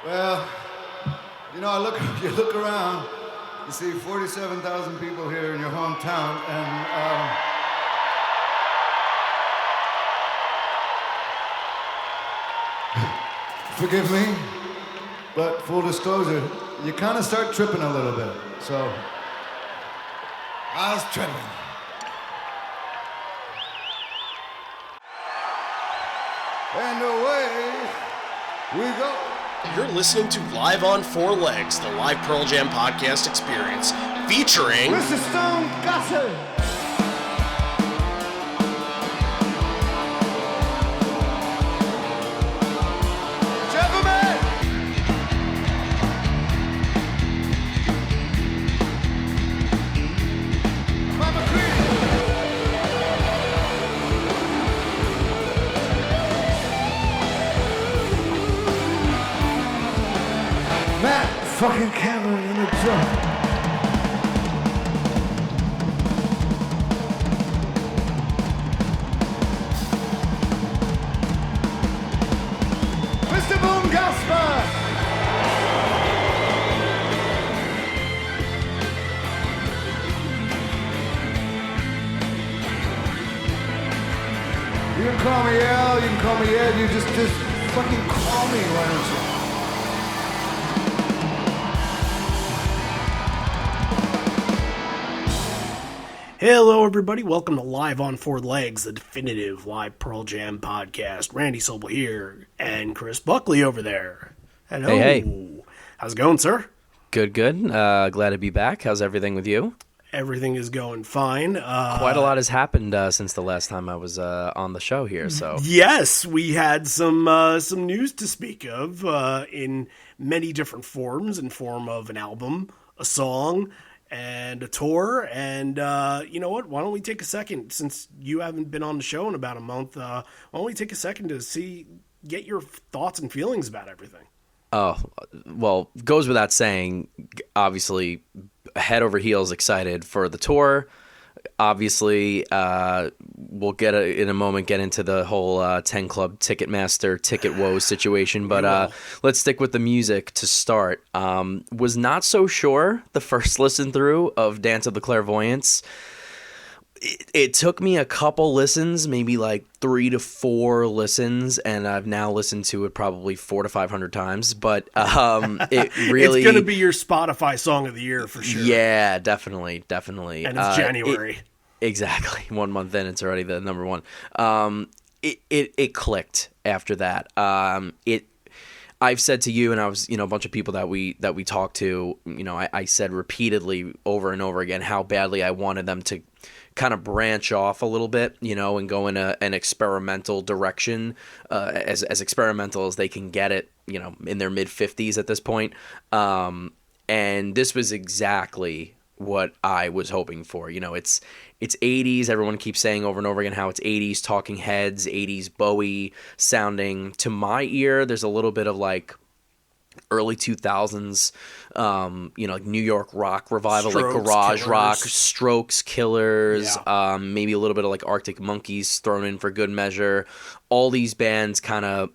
Well, you look around, you see 47,000 people here in your hometown, and forgive me, but full disclosure, you kind of start tripping a little bit. So, I was tripping. And away we go. You're listening to Live on Four Legs, the live Pearl Jam podcast experience, featuring Mr. Stone Gossard. Fucking camera in the drum. Mr. Boom Gasper. You can call me Al, you can call me Ed, you just fucking call me, why don't you? Hello, everybody. Welcome to Live on Four Legs, the definitive live Pearl Jam podcast. Randy Sobel here, and Chris Buckley over there. Hello. Hey. How's it going, sir? Good. Glad to be back. How's everything with you? Everything is going fine. Quite a lot has happened since the last time I was on the show here. So yes, we had some news to speak of in many different forms, in form of an album, a song, and a tour. And you know what? Why don't we take a second, since you haven't been on the show in about a month, why don't we take a second to get your thoughts and feelings about everything? Oh, well, goes without saying, obviously, head over heels excited for the tour. Obviously, we'll get into the whole 10 Club Ticketmaster ticket woes situation, but let's stick with the music to start. Was not so sure the first listen through of Dance of the Clairvoyants. It took me a couple listens, maybe like 3 to 4 listens, and I've now listened to it probably 400 to 500 times. But it really it's going to be your Spotify song of the year for sure. Yeah, definitely. And it's January. Exactly. 1 month in, it's already the number one. It clicked after that. I've said to you, and I was, a bunch of people that we talked to, I said repeatedly over and over again how badly I wanted them to kind of branch off a little bit, and go in an experimental direction, as experimental as they can get it, in their mid-50s at this point. And this was exactly what I was hoping for. It's 80s. Everyone keeps saying over and over again how it's 80s Talking Heads, 80s Bowie sounding. To my ear, there's a little bit of like early 2000s, like New York rock revival, Strokes, like garage Killers. rock, Strokes, Killers, Yeah. Maybe a little bit of like Arctic Monkeys thrown in for good measure. All these bands kind of,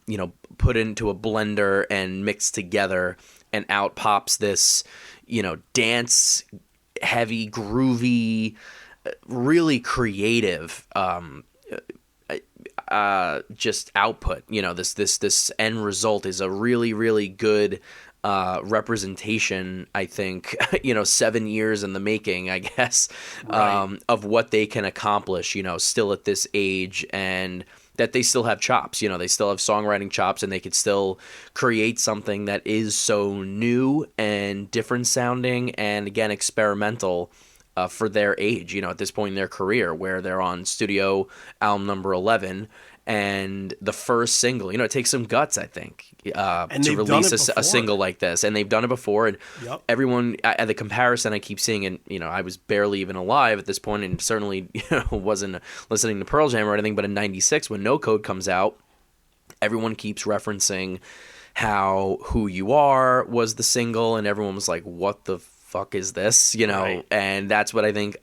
put into a blender and mixed together, and out pops this, dance heavy, groovy, really creative, just output. This end result is a really, really good representation, I think, 7 years in the making, I guess, Right. of what they can accomplish, still at this age, and that they still have chops. They still have songwriting chops, and they could still create something that is so new and different sounding and, again, experimental for their age, at this point in their career, where they're on studio album number 11. And the first single, it takes some guts, I think, to release a single like this. And they've done it before. And Yep. everyone, at the comparison I keep seeing, and, I was barely even alive at this point, and certainly, wasn't listening to Pearl Jam or anything. But in 96, when No Code comes out, everyone keeps referencing how Who You Are was the single. And everyone was like, what the fuck is this? Right. And that's what I think.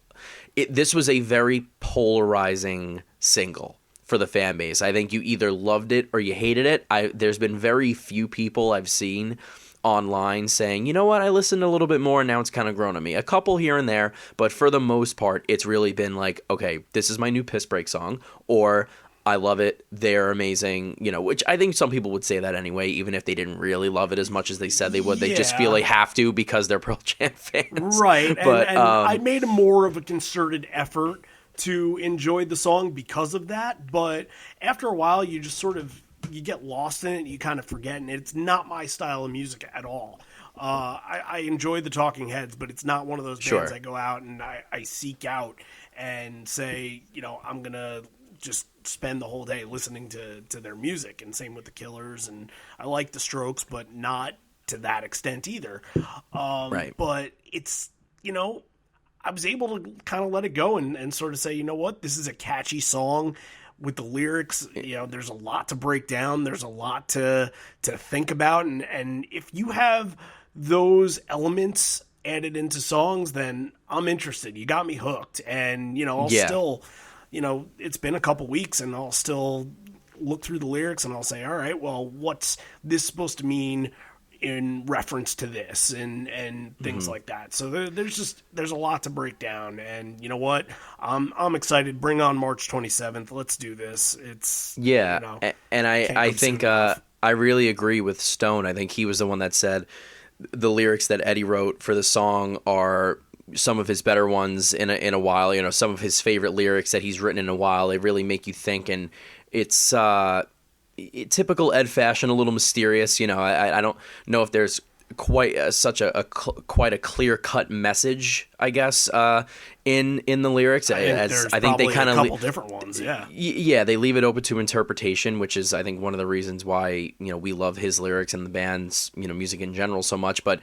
This was a very polarizing single for the fan base. I think you either loved it or you hated it. There's been very few people I've seen online saying, you know what, I listened a little bit more and now it's kind of grown on me. A couple here and there, but for the most part, it's really been like, okay, this is my new piss break song, or I love it, they're amazing, you know, which I think some people would say that anyway, even if they didn't really love it as much as they said they would. They just feel they have to because they're Pearl Jam fans. Right, but, and I made more of a concerted effort to enjoy the song because of that, but after a while, you just sort of you get lost in it and you kind of forget, and it's not my style of music at all. I enjoy the Talking Heads, but it's not one of those bands I go out and I seek out and say, you know, I'm going to just spend the whole day listening to their music. And same with the Killers, and I like the Strokes, but not to that extent either. Right. But it's, you know, I was able to kind of let it go and sort of say, you know what, this is a catchy song. With the lyrics, you know, there's a lot to break down. There's a lot to think about. And if you have those elements added into songs, then I'm interested. You got me hooked. And, you know, I'll still, you know, it's been a couple weeks and I'll still look through the lyrics and I'll say, all right, well, what's this supposed to mean in reference to this and things like that. So there's a lot to break down, and you know what? I'm excited. Bring on March 27th. Let's do this. It's you know, and I think I really agree with Stone. I think he was the one that said the lyrics that Eddie wrote for the song are some of his better ones in a while. You know, some of his favorite lyrics that he's written in a while. They really make you think, and it's typical Ed fashion, a little mysterious. You know, I don't know if there's quite quite a clear cut message, I guess, in the lyrics. I think they kind of a couple different ones. Yeah, they leave it open to interpretation, which is I think one of the reasons why, you know, we love his lyrics and the band's, you know, music in general so much. But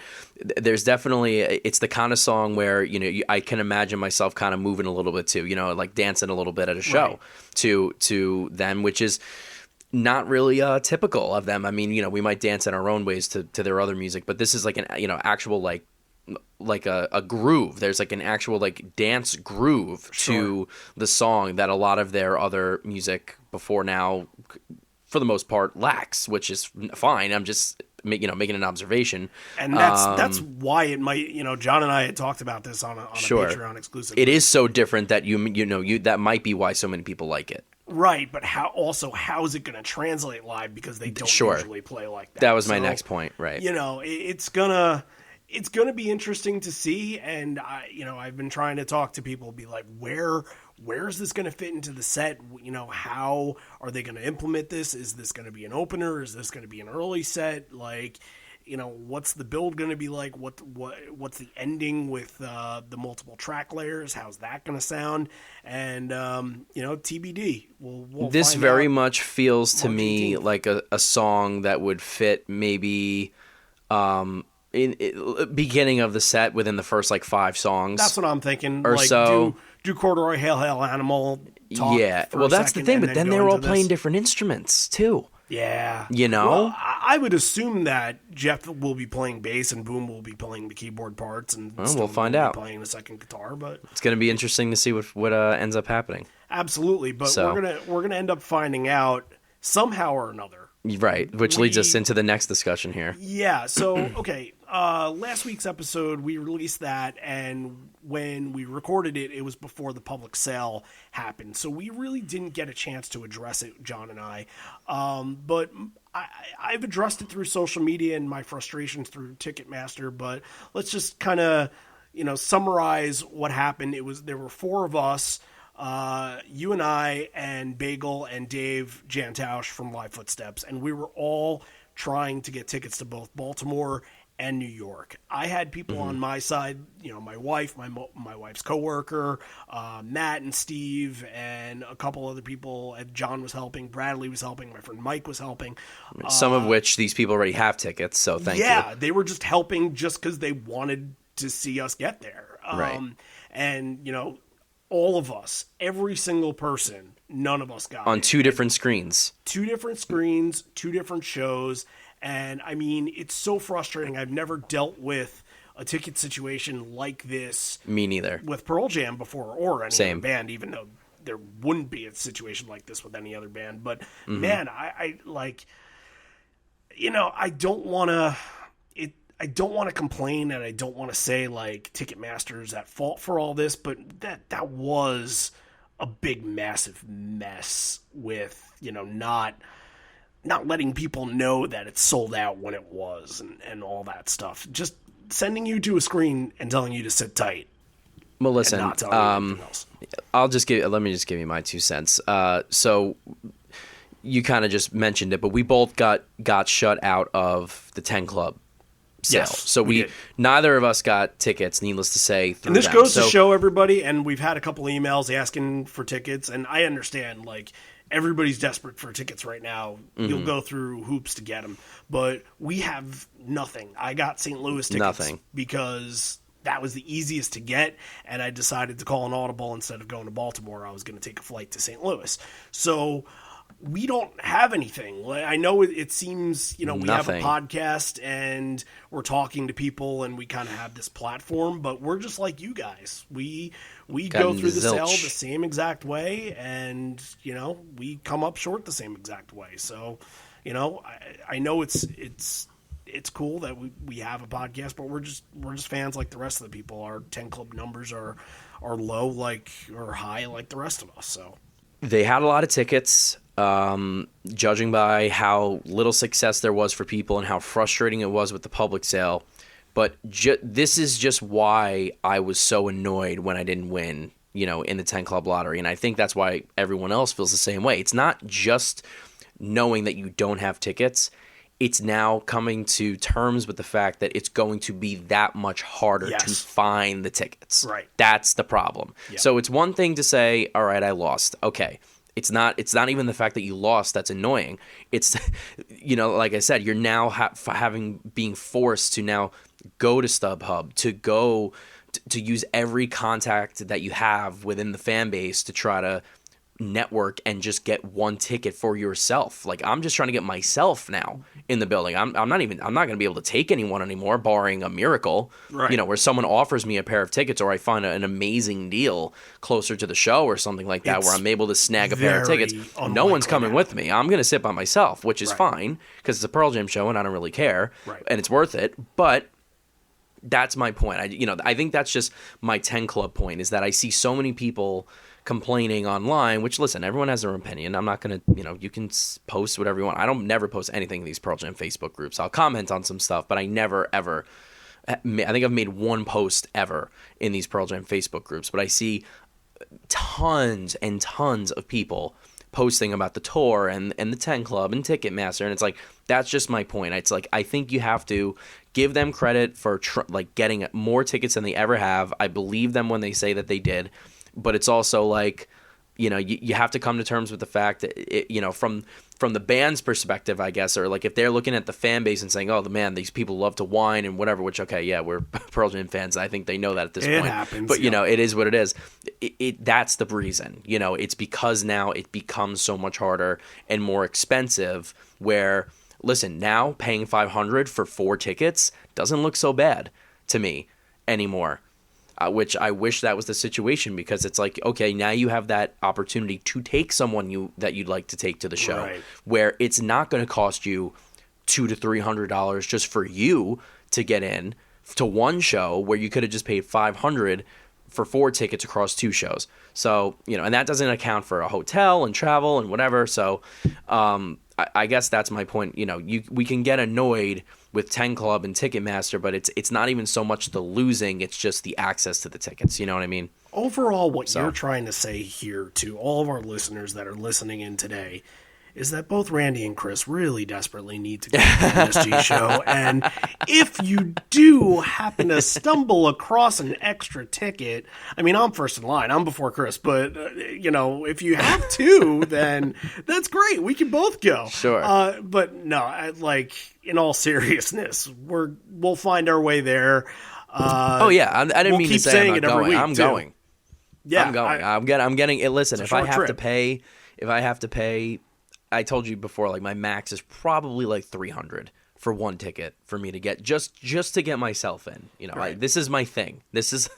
there's definitely, it's the kind of song where, you know, I can imagine myself kind of moving a little bit too, you know, like dancing a little bit at a show to them, which is not really typical of them. I mean, you know, we might dance in our own ways to their other music, but this is like an, you know, actual like a groove. There's like an actual like dance groove to the song that a lot of their other music before now, for the most part, lacks, which is fine. I'm just making an observation, and that's why it might. You know, John and I had talked about this on a Patreon exclusive. It is so different that you that might be why so many people like it. Right, but how is it going to translate live, because they don't usually play like that? That was my next point, right? You know, it's gonna be interesting to see, and I've been trying to talk to people, be like, where is this going to fit into the set? You know, how are they going to implement this? Is this going to be an opener? Is this going to be an early set? Like, you know, what's the build going to be like? What's the ending with the multiple track layers? How's that going to sound? And you know, TBD. We'll this find very out much feels to March me 18th. like a song that would fit maybe in beginning of the set within the first like 5 songs. That's what I'm thinking. Or like, so. Do Corduroy, Hail Hail Animal. Talk for well, a that's the second, thing. and But then they're all go playing into this. different instruments too. Yeah. You know? Well, I would assume that Jeff will be playing bass and Boom will be playing the keyboard parts, and we'll find will be out. playing the second guitar, but It's going to be interesting to see what ends up happening. absolutely. But So. we're gonna end up finding out somehow or another. Right, which leads us into the next discussion here. Yeah. So okay, last week's episode we released that, and when we recorded it, it was before the public sale happened, so we really didn't get a chance to address it, John and I. But I've addressed it through social media and my frustrations through Ticketmaster. But let's just kind of, you know, summarize what happened. There were 4 of us. You and I and Bagel and Dave Jantausch from Live Footsteps, and we were all trying to get tickets to both Baltimore and New York. I had people on my side, you know, my wife, my wife's coworker, Matt and Steve, and a couple other people. And John was helping, Bradley was helping, my friend Mike was helping. Some of which these people already have tickets, so thank you. Yeah, they were just helping just because they wanted to see us get there. Right. And, you know, all of us, every single person, none of us got On it. 2 different screens. 2 different screens, 2 different shows. And I mean, it's so frustrating. I've never dealt with a ticket situation like this Me neither. with Pearl Jam before, or any Same. other band, even though there wouldn't be a situation like this with any other band. But man, I like, you know, I don't want to complain, and I don't want to say like Ticketmaster's at fault for all this, but that was a big, massive mess with, you know, not letting people know that it's sold out when it was, and all that stuff. Just sending you to a screen and telling you to sit tight. Well, listen, and not telling you anything else. let me just give you my 2 cents. So you kind of just mentioned it, but we both got shut out of the 10 Club sale. Yes, so we neither of us got tickets, needless to say, through and this them. goes to show everybody, and we've had a couple emails asking for tickets, and I understand, like, everybody's desperate for tickets right now. You'll go through hoops to get them, but we have nothing. I got St. Louis tickets because that was the easiest to get, and I decided to call an audible instead of going to Baltimore. I was going to take a flight to St. Louis. So we don't have anything. I know it seems, you know, we have a podcast and we're talking to people and we kind of have this platform, but we're just like you guys. We go through the sale the same exact way, and, you know, we come up short the same exact way. So, you know, I know it's cool that we have a podcast, but we're just fans like the rest of the people. Our 10 Club numbers are low, or high like the rest of us. So they had a lot of tickets. Judging by how little success there was for people and how frustrating it was with the public sale. But this is just why I was so annoyed when I didn't win, you know, in the 10 Club lottery. And I think that's why everyone else feels the same way. It's not just knowing that you don't have tickets. It's now coming to terms with the fact that it's going to be that much harder to find the tickets. Right. That's the problem. Yeah. So it's one thing to say, all right, I lost. Okay. It's not even the fact that you lost that's annoying. It's, you know, like I said, you're now being forced to now go to StubHub, to go to use every contact that you have within the fan base to try to network and just get one ticket for yourself. Like, I'm just trying to get myself now in the building. I'm not going to be able to take anyone anymore, barring a miracle, right, you know, where someone offers me a pair of tickets, or I find an amazing deal closer to the show or something like that, where I'm able to snag a pair of tickets. No one's coming with me. I'm going to sit by myself, which is fine, because it's a Pearl Jam show and I don't really care, and it's worth it. But that's my point. I think that's just my 10 Club point, is that I see so many people complaining online, which, listen, everyone has their opinion. I'm not going to, you can post whatever you want. I don't never post anything in these Pearl Jam Facebook groups. I'll comment on some stuff, but I never, ever, I think I've made one post ever in these Pearl Jam Facebook groups, but I see tons and tons of people posting about the tour and the 10 Club and Ticketmaster, and it's like, that's just my point. It's like, I think you have to give them credit for getting more tickets than they ever have. I believe them when they say that they did. But it's also like, you have to come to terms with the fact that, from the band's perspective, I guess, or like if they're looking at the fan base and saying, oh, man, these people love to whine and whatever, which, okay, yeah, we're Pearl Jam fans. I think they know that at this point. It happens. But, it is what it is. That's the reason. It's because now it becomes so much harder and more expensive, where, listen, now paying $500 for 4 tickets doesn't look so bad to me anymore. Which I wish that was the situation, because it's like, okay, now you have that opportunity to take someone that you'd like to take to the show, where it's not going to cost you $200 to $300 just for you to get in to one show, where you could have just paid $500 for 4 tickets across 2 shows. So, and that doesn't account for a hotel and travel and whatever. So, I guess that's my point. We can get annoyed with 10 Club and Ticketmaster, but it's not even so much the losing, it's just the access to the tickets. You know what I mean? Overall, what you're trying to say here to all of our listeners that are listening in today is that both Randy and Chris really desperately need to go to the MSG show. And if you do happen to stumble across an extra ticket, I mean, I'm first in line. I'm before Chris. But, if you have to, then that's great. We can both go. Sure. But no, in all seriousness, we'll find our way there. Oh, yeah. I didn't mean to say I'm not going. I'm going. Yeah. I'm going. I'm getting it. Listen, if I have to pay, I told you before, like, my max is probably like $300 for one ticket for me to get just to get myself in. This is my thing. This is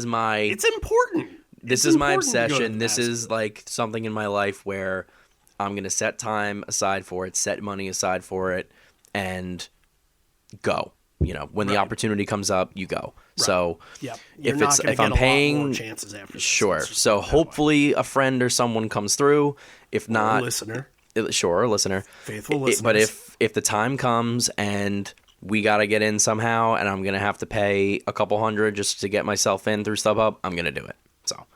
my. It's important. This is my obsession. This is like something in my life where I'm going to set time aside for it, set money aside for it, and go. You know, when the opportunity comes up, you go. Right. So if I'm paying, chances after sure. So hopefully a friend or someone comes through. If not, listener. Sure, a listener. Faithful listeners. But if the time comes and we got to get in somehow and I'm going to have to pay a couple $100 just to get myself in through StubHub, I'm going to do it. So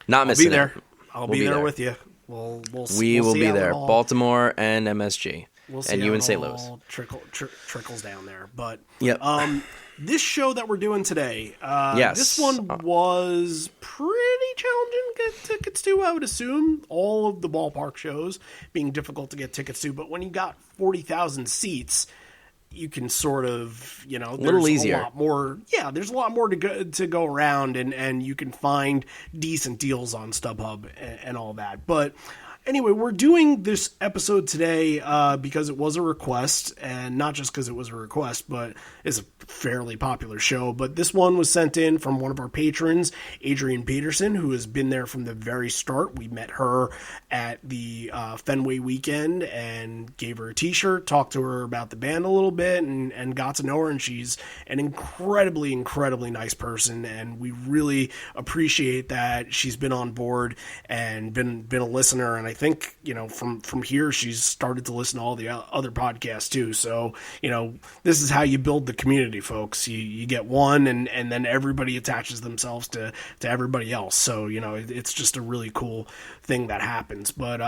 not missing it. I'll be there with you. We'll we will be there. Baltimore and MSG. We'll see and you in St. Louis. Trickles down there. But this show that we're doing today, this one was pretty challenging to get tickets to, I would assume. All of the ballpark shows being difficult to get tickets to. But when you got 40,000 seats, you can sort of, there's a little easier. A lot more. Yeah, there's a lot more to go around, and you can find decent deals on StubHub and all that. But anyway, we're doing this episode today because it was a request, and not just because it was a request, but it's a fairly popular show. But this one was sent in from one of our patrons, Adriane Petersen, who has been there from the very start. We met her at the Fenway weekend and gave her a t-shirt, talked to her about the band a little bit, and got to know her. And she's an incredibly, incredibly nice person, and we really appreciate that she's been on board and been a listener. And I think, from here, she's started to listen to all the other podcasts too. So, this is how you build the community, folks. You get one, and then everybody attaches themselves to everybody else. So, it's just a really cool thing that happens. But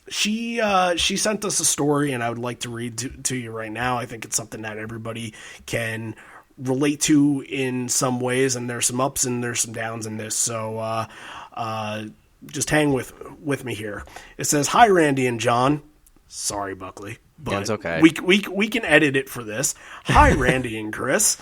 she sent us a story, and I would like to read to you right now. I think it's something that everybody can relate to in some ways, and there's some ups and there's some downs in this. So, just hang with me here. It says, "Hi, Randy and John." Sorry, Buckley, but that's okay. We can edit it for this. "Hi, Randy and Chris.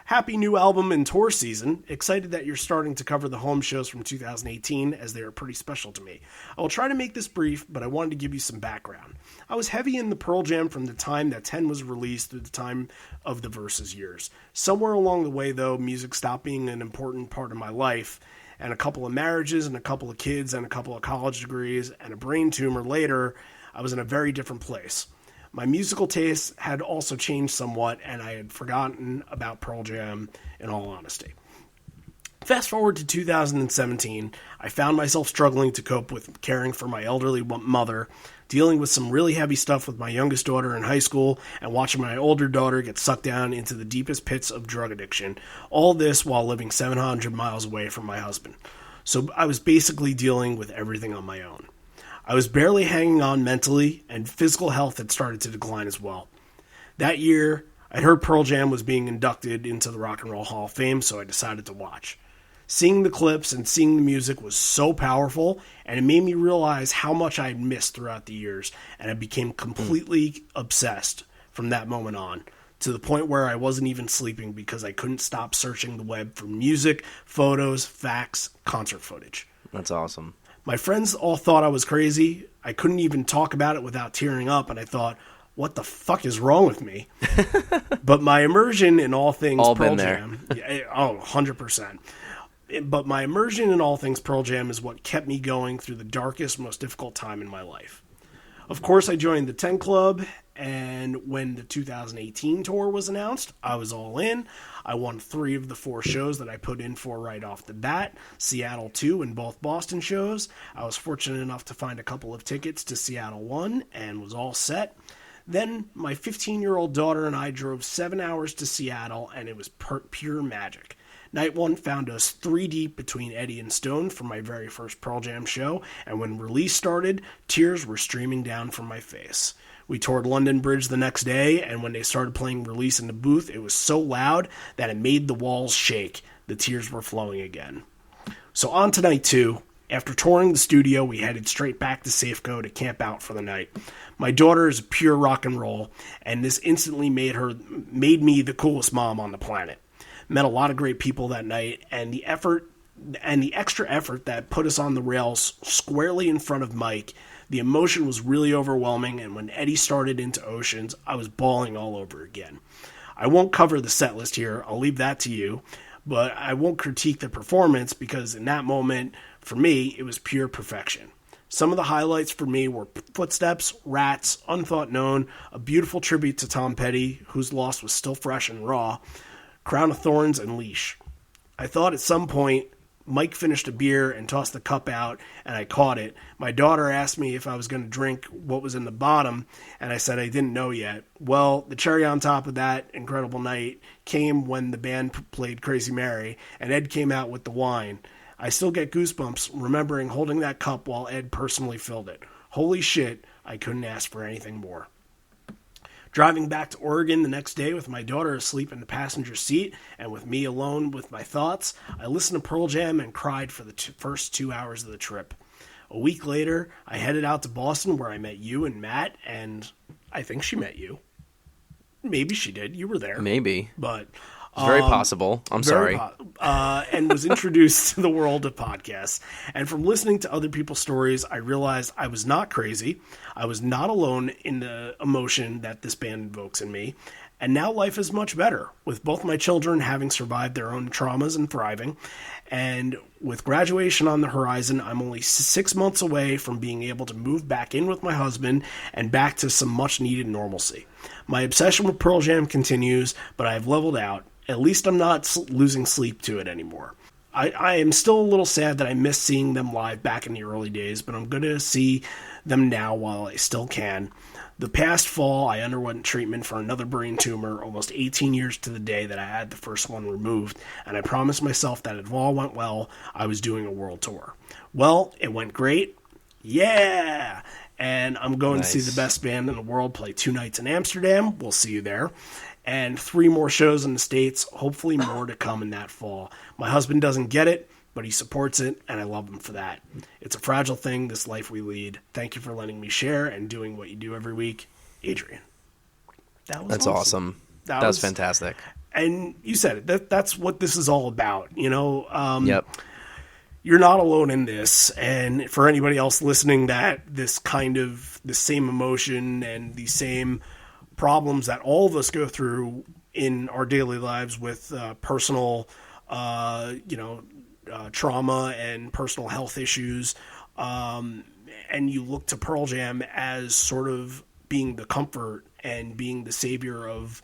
Happy new album and tour season. Excited that you're starting to cover the home shows from 2018, as they are pretty special to me. I will try to make this brief, but I wanted to give you some background. I was heavy in the Pearl Jam from the time that 10 was released through the time of the Versus years. Somewhere along the way, though, music stopped being an important part of my life, and a couple of marriages and a couple of kids and a couple of college degrees and a brain tumor later, I was in a very different place. My musical tastes had also changed somewhat, and I had forgotten about Pearl Jam, in all honesty. Fast forward to 2017, I found myself struggling to cope with caring for my elderly mother, dealing with some really heavy stuff with my youngest daughter in high school, and watching my older daughter get sucked down into the deepest pits of drug addiction. All this while living 700 miles away from my husband. So I was basically dealing with everything on my own. I was barely hanging on mentally, and physical health had started to decline as well. That year, I'd heard Pearl Jam was being inducted into the Rock and Roll Hall of Fame, so I decided to watch. Seeing the clips and seeing the music was so powerful, and it made me realize how much I had missed throughout the years, and I became completely obsessed from that moment on, to the point where I wasn't even sleeping because I couldn't stop searching the web for music, photos, facts, concert footage. That's awesome. My friends all thought I was crazy. I couldn't even talk about it without tearing up, and I thought, what the fuck is wrong with me? But my immersion in all things Pearl Jam... 100%. But my immersion in all things Pearl Jam is what kept me going through the darkest, most difficult time in my life. Of course, I joined the 10 Club, and when the 2018 tour was announced, I was all in. I won 3 of the 4 shows that I put in for right off the bat, Seattle 2 and both Boston shows. I was fortunate enough to find a couple of tickets to Seattle 1 and was all set. Then my 15-year-old daughter and I drove 7 hours to Seattle, and it was pure magic. Night 1 found us 3 deep between Eddie and Stone for my very first Pearl Jam show, and when release started, tears were streaming down from my face. We toured London Bridge the next day, and when they started playing Release in the booth, it was so loud that it made the walls shake. The tears were flowing again. So on to night 2. After touring the studio, we headed straight back to Safeco to camp out for the night. My daughter is pure rock and roll, and this instantly made me the coolest mom on the planet. Met a lot of great people that night, and the extra effort that put us on the rails squarely in front of Mike, the emotion was really overwhelming, and when Eddie started into Oceans, I was bawling all over again. I won't cover the set list here, I'll leave that to you, but I won't critique the performance because in that moment, for me, it was pure perfection. Some of the highlights for me were Footsteps, Rats, Unthought Known, a beautiful tribute to Tom Petty, whose loss was still fresh and raw, Crown of Thorns, and Leash. I thought at some point Mike finished a beer and tossed the cup out, and I caught it. My daughter asked me if I was going to drink what was in the bottom, and I said I didn't know yet. Well, the cherry on top of that incredible night came when the band played Crazy Mary, and Ed came out with the wine. I still get goosebumps remembering holding that cup while Ed personally filled it. Holy shit, I couldn't ask for anything more. Driving back to Oregon the next day with my daughter asleep in the passenger seat and with me alone with my thoughts, I listened to Pearl Jam and cried for the first 2 hours of the trip. A week later, I headed out to Boston where I met you and Matt, and I think she met you. Maybe she did. You were there. Maybe. But It's very possible. I'm sorry. And was introduced to the world of podcasts. And from listening to other people's stories, I realized I was not crazy. I was not alone in the emotion that this band invokes in me. And now life is much better, with both my children having survived their own traumas and thriving. And with graduation on the horizon, I'm only 6 months away from being able to move back in with my husband and back to some much-needed normalcy. My obsession with Pearl Jam continues, but I've leveled out. At least I'm not losing sleep to it anymore. I am still a little sad that I missed seeing them live back in the early days, but I'm going to see them now while I still can. The past fall, I underwent treatment for another brain tumor, almost 18 years to the day that I had the first one removed, and I promised myself that if all went well, I was doing a world tour. Well, it went great. Yeah! And I'm going to see the best band in the world play 2 nights in Amsterdam. We'll see you there. And 3 more shows in the States, hopefully more to come in that fall. My husband doesn't get it, but he supports it, and I love him for that. It's a fragile thing, this life we lead. Thank you for letting me share and doing what you do every week. Adrian. That's awesome. That was fantastic. And you said it. That's what this is all about, you know? Yep. You're not alone in this, and for anybody else listening that the same emotion and the same problems that all of us go through in our daily lives with personal, trauma and personal health issues, and you look to Pearl Jam as sort of being the comfort and being the savior of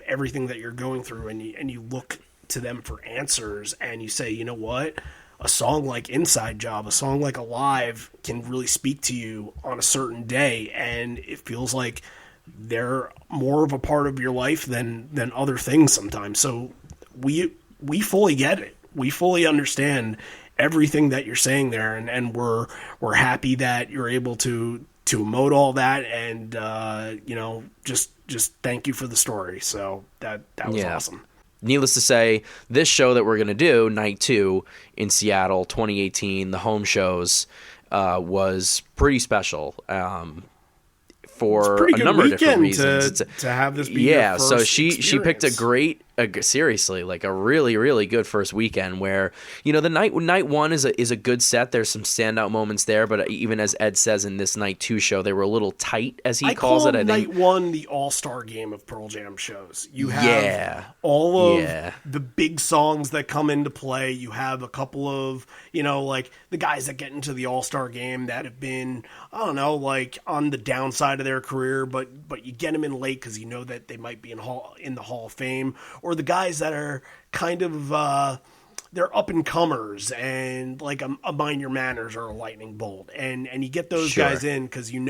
everything that you're going through, and you look to them for answers, and you say, you know what? A song like Inside Job, a song like Alive can really speak to you on a certain day, and it feels like they're more of a part of your life than other things sometimes. So we fully get it. We fully understand everything that you're saying there, and we're happy that you're able to emote all that, and just thank you for the story. So that was awesome. Needless to say, this show that we're going to do, Night 2 in Seattle, 2018, the home shows, was pretty special. For a number of different reasons. To have this be your first so she experience. picked a great, seriously, like a really, really good first weekend where, you know, the night 1 is a good set. There's some standout moments there, but even as Ed says in this Night 2 show, they were a little tight, as he calls it. I think Night 1 the all-star game of Pearl Jam shows. You have all of the big songs that come into play. You have a couple of, like the guys that get into the all-star game that have been, I don't know, like on the downside of their career, but you get them in late because you know that they might be in the Hall of Fame, or the guys that are kind of they're up and comers and like a Mind Your Manners or a Lightning Bolt, and you get those guys in because in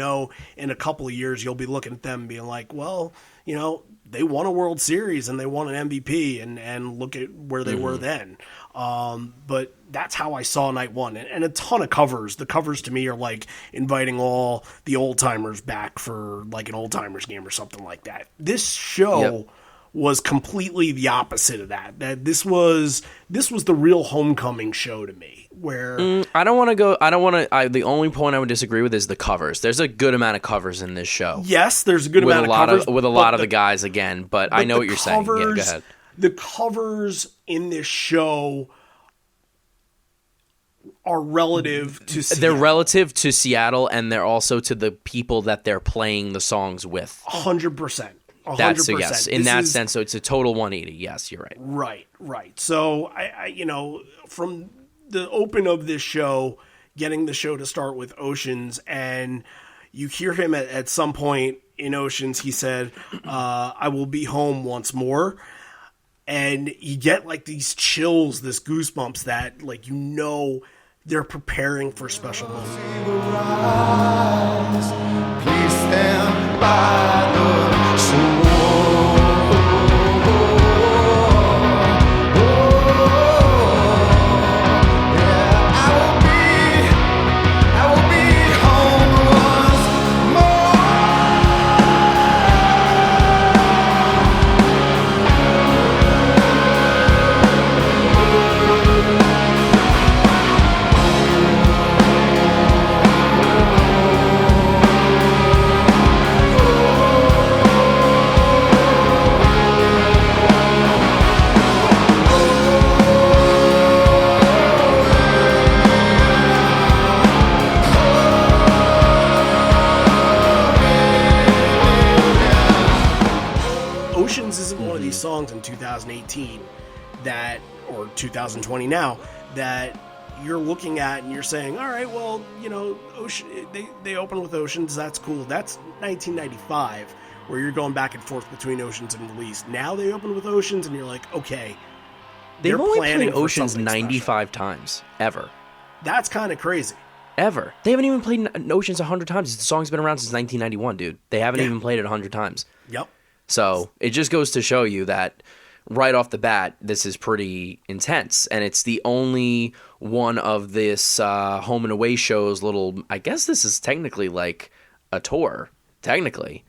a couple of years you'll be looking at them being like, well, they won a World Series and they won an MVP, and look at where they were then. But that's how I saw Night 1, and a ton of covers. The covers to me are like inviting all the old timers back for like an old timers game or something like that. This show was completely the opposite of that. That this was the real homecoming show to me. Where the only point I would disagree with is the covers. There's a good amount of covers in this show. Yes, there's a good amount of covers with a lot of the guys again. But I know what you're saying. Yeah, go ahead. The covers in this show are relative to Seattle. They're relative to Seattle, and they're also to the people that they're playing the songs with. 100%. That's so 100%. yes. In that sense, so it's a total 180. Yes, you're right. Right. So I from the open of this show, getting the show to start with Oceans, and you hear him at some point in Oceans, he said, I will be home once more. And you get like these chills, this goosebumps that like, they're preparing for a special moment. Please stand by the shore. Songs in 2018 or 2020 now, that you're looking at and you're saying, all right, well, Ocean, they open with Oceans, that's cool. That's 1995, where you're going back and forth between Oceans and Release. Now they open with Oceans, and you're like, okay, they've only played Oceans 95 times ever. That's kind of crazy. Ever. They haven't even played Oceans 100 times. The song's been around since 1991, dude. They haven't even played it 100 times. Yep. So it just goes to show you that right off the bat, this is pretty intense. And it's the only one of this home and away shows I guess this is technically like a tour, technically.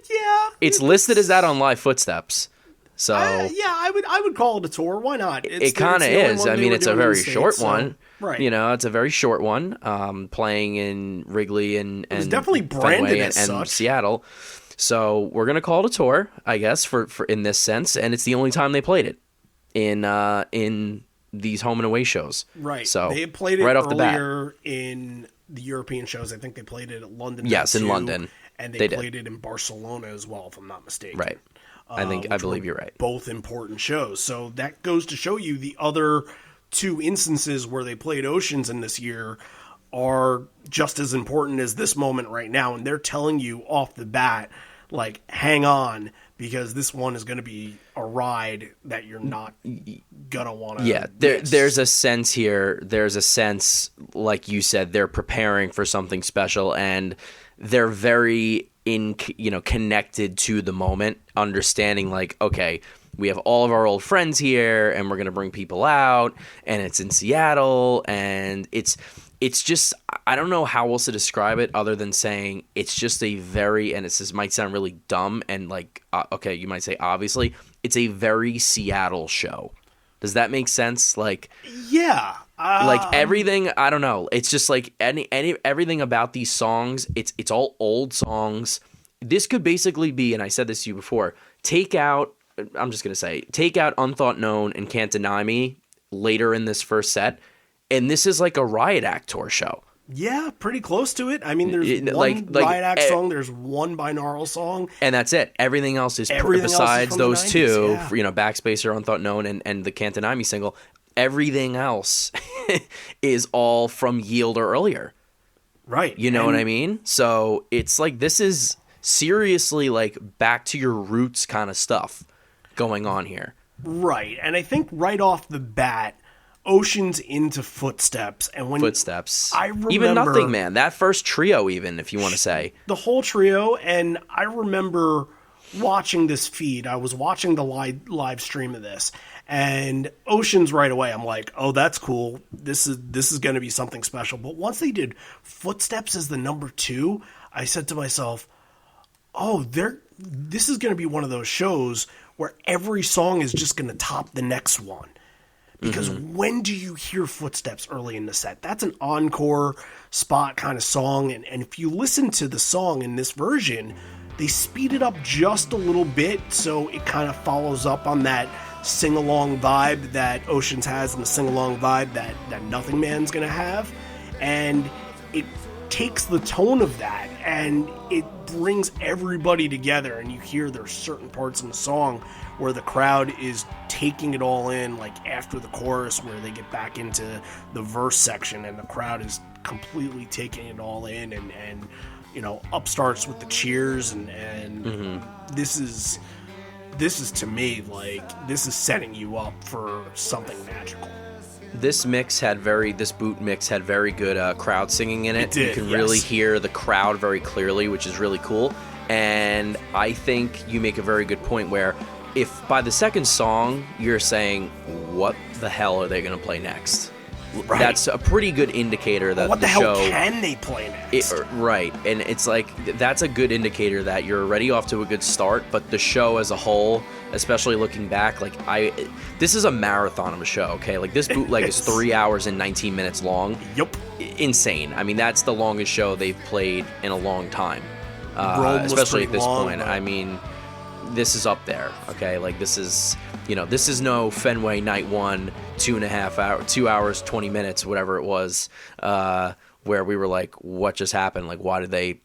Yeah. It's listed as that on Live Footsteps. So I would call it a tour. Why not? It kind of is. I mean, it's a very short one. Right. It's a very short one, playing in Wrigley and it was definitely branded as such. And Seattle. So we're gonna call it a tour, I guess, for in this sense, and it's the only time they played it in these home and away shows. Right. So they had played it right earlier off the bat in the European shows. I think they played it at London. Yes, in London, and they played it in Barcelona as well, if I'm not mistaken. Right. I believe you're right. Both important shows. So that goes to show you the other two instances where they played Oceans in this year are just as important as this moment right now, and they're telling you off the bat, like, hang on, because this one is going to be a ride that you're not going to want to miss. There's a sense here. There's a sense, like you said, they're preparing for something special, and they're very connected to the moment, understanding, like, okay, we have all of our old friends here, and we're going to bring people out, and it's in Seattle, and it's just, I don't know how else to describe it other than saying it's just a very, and this might sound really dumb and like, okay, you might say obviously, it's a very Seattle show. Does that make sense? Like, yeah. Like everything, I don't know. It's just like everything about these songs, it's all old songs. This could basically be, and I said this to you before, take out Unthought Known and Can't Deny Me later in this first set, and this is like a Riot Act tour show. Yeah, pretty close to it. I mean, there's one Riot Act song, there's one binaural song. And that's it. Everything else is besides those two, Backspacer, Unthought Known, and the Can't Deny Me single, everything else is all from Yield or earlier. Right. You know what I mean? So it's like, this is seriously like back to your roots kind of stuff going on here. Right. And I think right off the bat, Oceans into Footsteps, and when I remember even Nothing Man, that first trio, even if you want to say the whole trio, and I remember watching this feed. I was watching the live stream of this, and Oceans right away. I'm like, oh, that's cool. This is going to be something special. But once they did Footsteps as the number 2, I said to myself, oh, this is going to be one of those shows where every song is just going to top the next one. Because when do you hear Footsteps early in the set? That's an encore spot kind of song. And if you listen to the song in this version, they speed it up just a little bit so it kind of follows up on that sing-along vibe that Oceans has and the sing-along vibe that Nothing Man's going to have. And takes the tone of that and it brings everybody together, and you hear there's certain parts in the song where the crowd is taking it all in, like after the chorus where they get back into the verse section and the crowd is completely taking it all in, and you know, up starts with the cheers, and this is to me, like, this is setting you up for something magical. This boot mix had very good crowd singing in it. It did, you can yes. really hear the crowd very clearly, which is really cool. And I think you make a very good point where if by the second song you're saying, what the hell are they going to play next? Right. That's a pretty good indicator that What the show, hell can they play next? Right, and it's like that's a good indicator that you're already off to a good start. But the show as a whole, especially looking back, like this is a marathon of a show. Okay, like this bootleg is 3 hours and 19 minutes long. Yep, insane. I mean, that's the longest show they've played in a long time, especially at this point. But... I mean, this is up there. Okay, like this is no Fenway Night 1, 2 hours 20 minutes, whatever it was, where we were like, what just happened? Like, why did they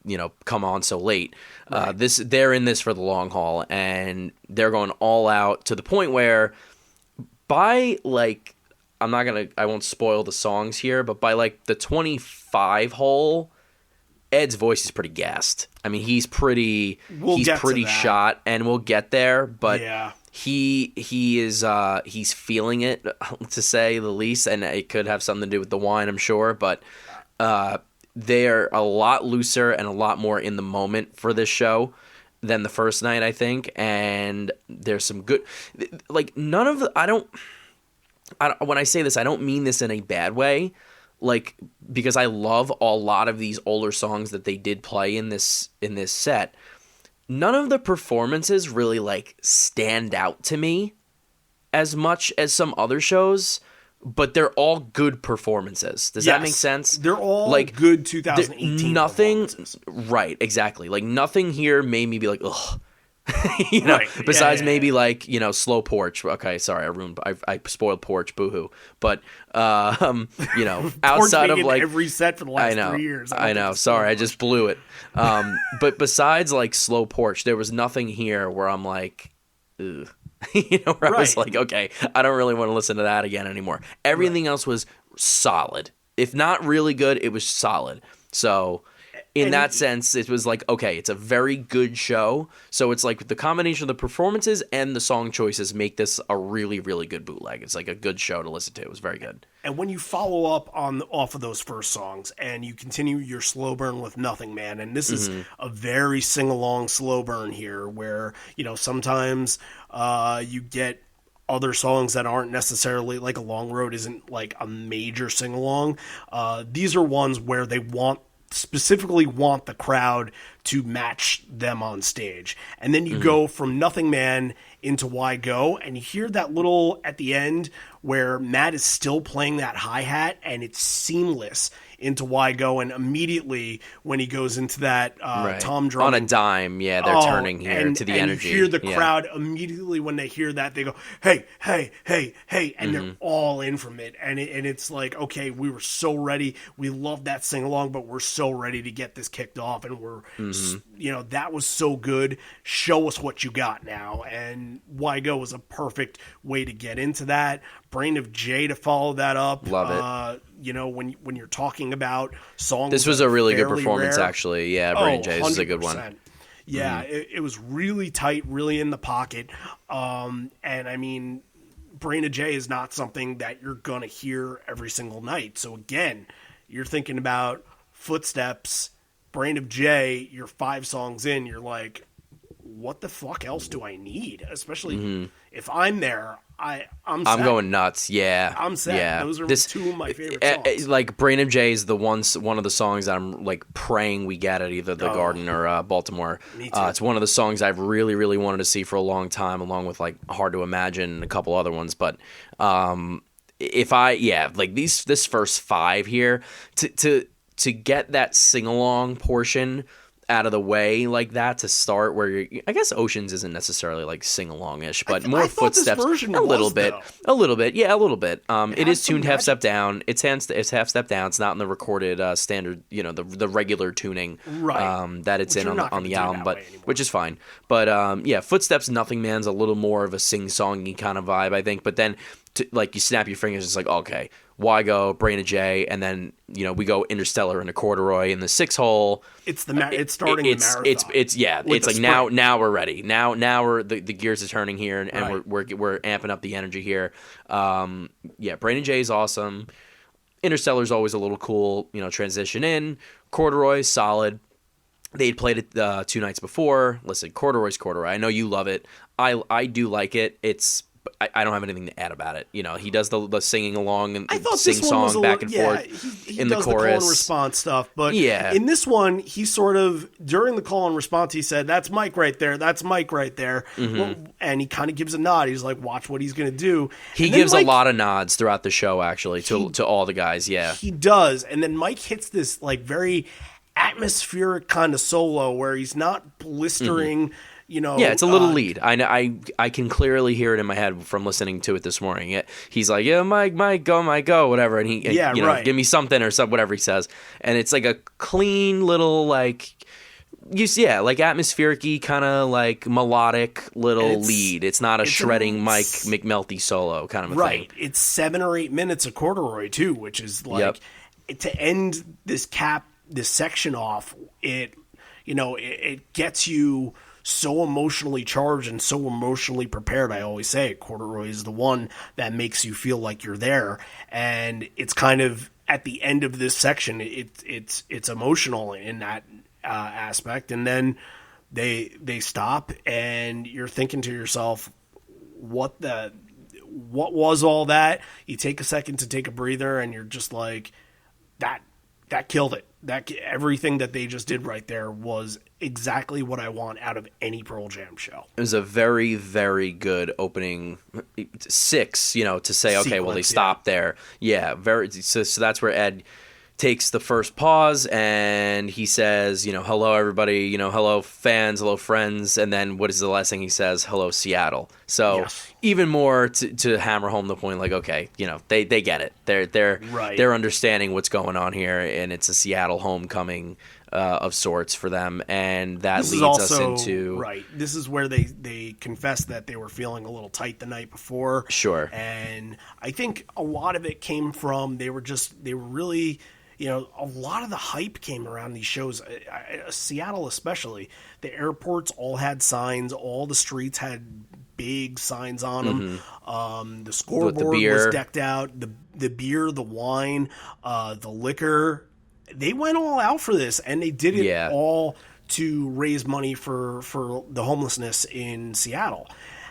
come on so late? Right. They're in this for the long haul, and they're going all out to the point where by like, I won't spoil the songs here, but by like the 25 hole, Ed's voice is pretty gassed. I mean, he's pretty shot, and we'll get there, but yeah. He's feeling it, to say the least, and it could have something to do with the wine, I'm sure, but they're a lot looser and a lot more in the moment for this show than the first night, I think, and there's some good, like, none of the, I don't when I say this, I don't mean this in a bad way, like, because I love a lot of these older songs that they did play in this set. None of the performances really like stand out to me as much as some other shows, but they're all good performances. Does that make sense? They're all like good 2018 nothing, performances. right, exactly. Like nothing here made me be like, ugh. Right. Besides maybe like, Slow Porch. Okay, sorry, I spoiled Porch, boohoo. But outside of like every set for the last 3 years. I know. Sorry, I just blew it. But besides like Slow Porch, there was nothing here where I'm like, ugh. Where I was like, okay, I don't really want to listen to that again anymore. Everything else was solid. If not really good, it was solid. So in that sense, it was like, okay, it's a very good show. So it's like the combination of the performances and the song choices make this a really, really good bootleg. It's like a good show to listen to. It was very good. And when you follow up off of those first songs and you continue your slow burn with Nothing Man, and this is a very sing-along slow burn here where, sometimes you get other songs that aren't necessarily like A Long Road isn't like a major sing-along. These are ones where they specifically want the crowd to match them on stage. And then you go from Nothing Man into Why Go, and you hear that little at the end where Matt is still playing that hi-hat, and it's seamless into Why Go, and immediately when he goes into that tom drum. On a dime, yeah, they're turning here to the energy. You hear the crowd immediately when they hear that, they go, hey, hey, hey, hey, and they're all in from it. And it's like, okay, we were so ready. We love that sing-along, but we're so ready to get this kicked off, and we're, that was so good. Show us what you got now. And Why Go was a perfect way to get into that. Brain of Jay to follow that up. Love it. When you're talking about songs, this was a really good performance, rare. Actually. Yeah, Brain of Jay is a good one. Yeah, it was really tight, really in the pocket. And I mean, Brain of Jay is not something that you're gonna hear every single night. So again, you're thinking about Footsteps, Brain of Jay. You're 5 songs in. You're like, what the fuck else do I need? Especially if I'm there. I'm going nuts. Yeah, I'm set. Yeah. Those are 2 of my favorite songs. Like Brain of Jay is one of the songs that I'm like praying we get at either the Garden or Baltimore. Me too. It's one of the songs I've really, really wanted to see for a long time, along with like Hard to Imagine and a couple other ones. But this first 5 here to get that sing along portion. out of the way like that to start, where I guess Oceans isn't necessarily like sing-along-ish, but more I thought this footsteps, version a little was, bit, though. a little bit. It has is some tuned half step down. It's half step down. It's not in the recorded standard, the regular tuning Right. that it's Which in you're not on gonna the do album, that but way anymore. which is fine. But yeah, Footsteps, Nothing Man's a little more of a sing-songy kind of vibe, I think. But then, like, you snap your fingers, it's like, okay, why go Brain of J, and then we go Interstellar into Corduroy in the 6-hole. It's starting the marathon. It's like now we're ready. Now we're the gears are turning here, and Right. we're amping up the energy here. Brain of J is awesome. Interstellar's always a little cool, transition in. Corduroy, solid. They'd played it 2 nights before. Listen, Corduroy's Corduroy. I know you love it. I do like it. I don't have anything to add about it. He does the singing along and sing song back and forth he in the does chorus. The call and response stuff, but Yeah. in this one, he sort of during the call and response, he said, "That's Mike right there. That's Mike right there," well, and he kind of gives a nod. He's like, "Watch what he's going to do." He gives a lot of nods throughout the show, actually, to all the guys. Yeah, he does, and then Mike hits this like very atmospheric kind of solo where he's not blistering. Yeah, it's a little lead. I can clearly hear it in my head from listening to it this morning. He's like, "Yeah, Mike, go, whatever," and right. give me something or something, whatever he says, and it's like a clean little like atmospheric-y kind of like melodic little lead. It's not a shredding Mike McMelty solo kind of a thing. Right. It's 7 or 8 minutes of Corduroy too, which is like to end this section off. It gets you so emotionally charged and so emotionally prepared. I always say Corduroy is the one that makes you feel like you're there, and it's kind of at the end of this section. It's emotional in that aspect, and then they stop, and you're thinking to yourself, what was all that? You take a second to take a breather, and you're just like, that killed it. Everything that they just did right there was exactly what I want out of any Pearl Jam show. It was a very, very good opening 6, to say, okay, well, they stopped there. Yeah, so that's where Ed takes the first pause, and he says, hello, everybody, hello, fans, hello, friends, and then what is the last thing he says? Hello, Seattle. So even more to hammer home the point, like, okay, they get it. They're understanding what's going on here, and it's a Seattle homecoming of sorts for them, and that leads us into... Right. This is where they confessed that they were feeling a little tight the night before. Sure. And I think a lot of it came from they were really... a lot of the hype came around these shows, Seattle especially. The airports all had signs. All the streets had big signs on them. The scoreboard was decked out. The beer, the wine, the liquor. They went all out for this, and they did it all to raise money for the homelessness in Seattle.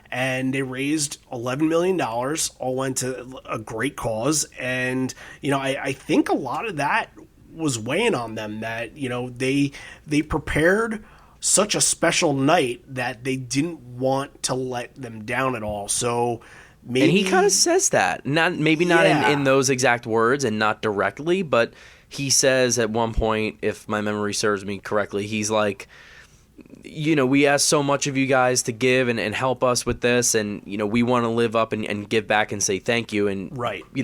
And they raised $11 million, all went to a great cause. And, I think a lot of that was weighing on them, that, they prepared such a special night that they didn't want to let them down at all. So maybe... And he kind of says that. Not in those exact words and not directly, but he says at one point, if my memory serves me correctly, he's like... we ask so much of you guys to give and help us with this, and we want to live up and give back and say thank you, and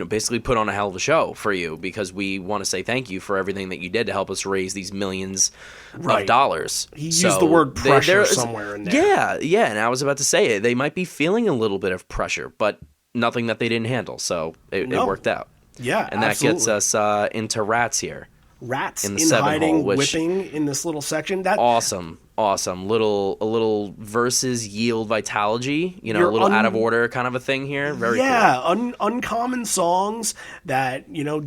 basically put on a hell of a show for you, because we want to say thank you for everything that you did to help us raise these millions of dollars. He used the word pressure somewhere in there. Yeah, and I was about to say it. They might be feeling a little bit of pressure, but nothing that they didn't handle, so it worked out. Yeah, and that gets us into Rats here. Rats in the hiding, hole, whipping in this little section. That awesome. A little versus yield vitalogy, a little out of order kind of a thing here. Very cool. Uncommon songs that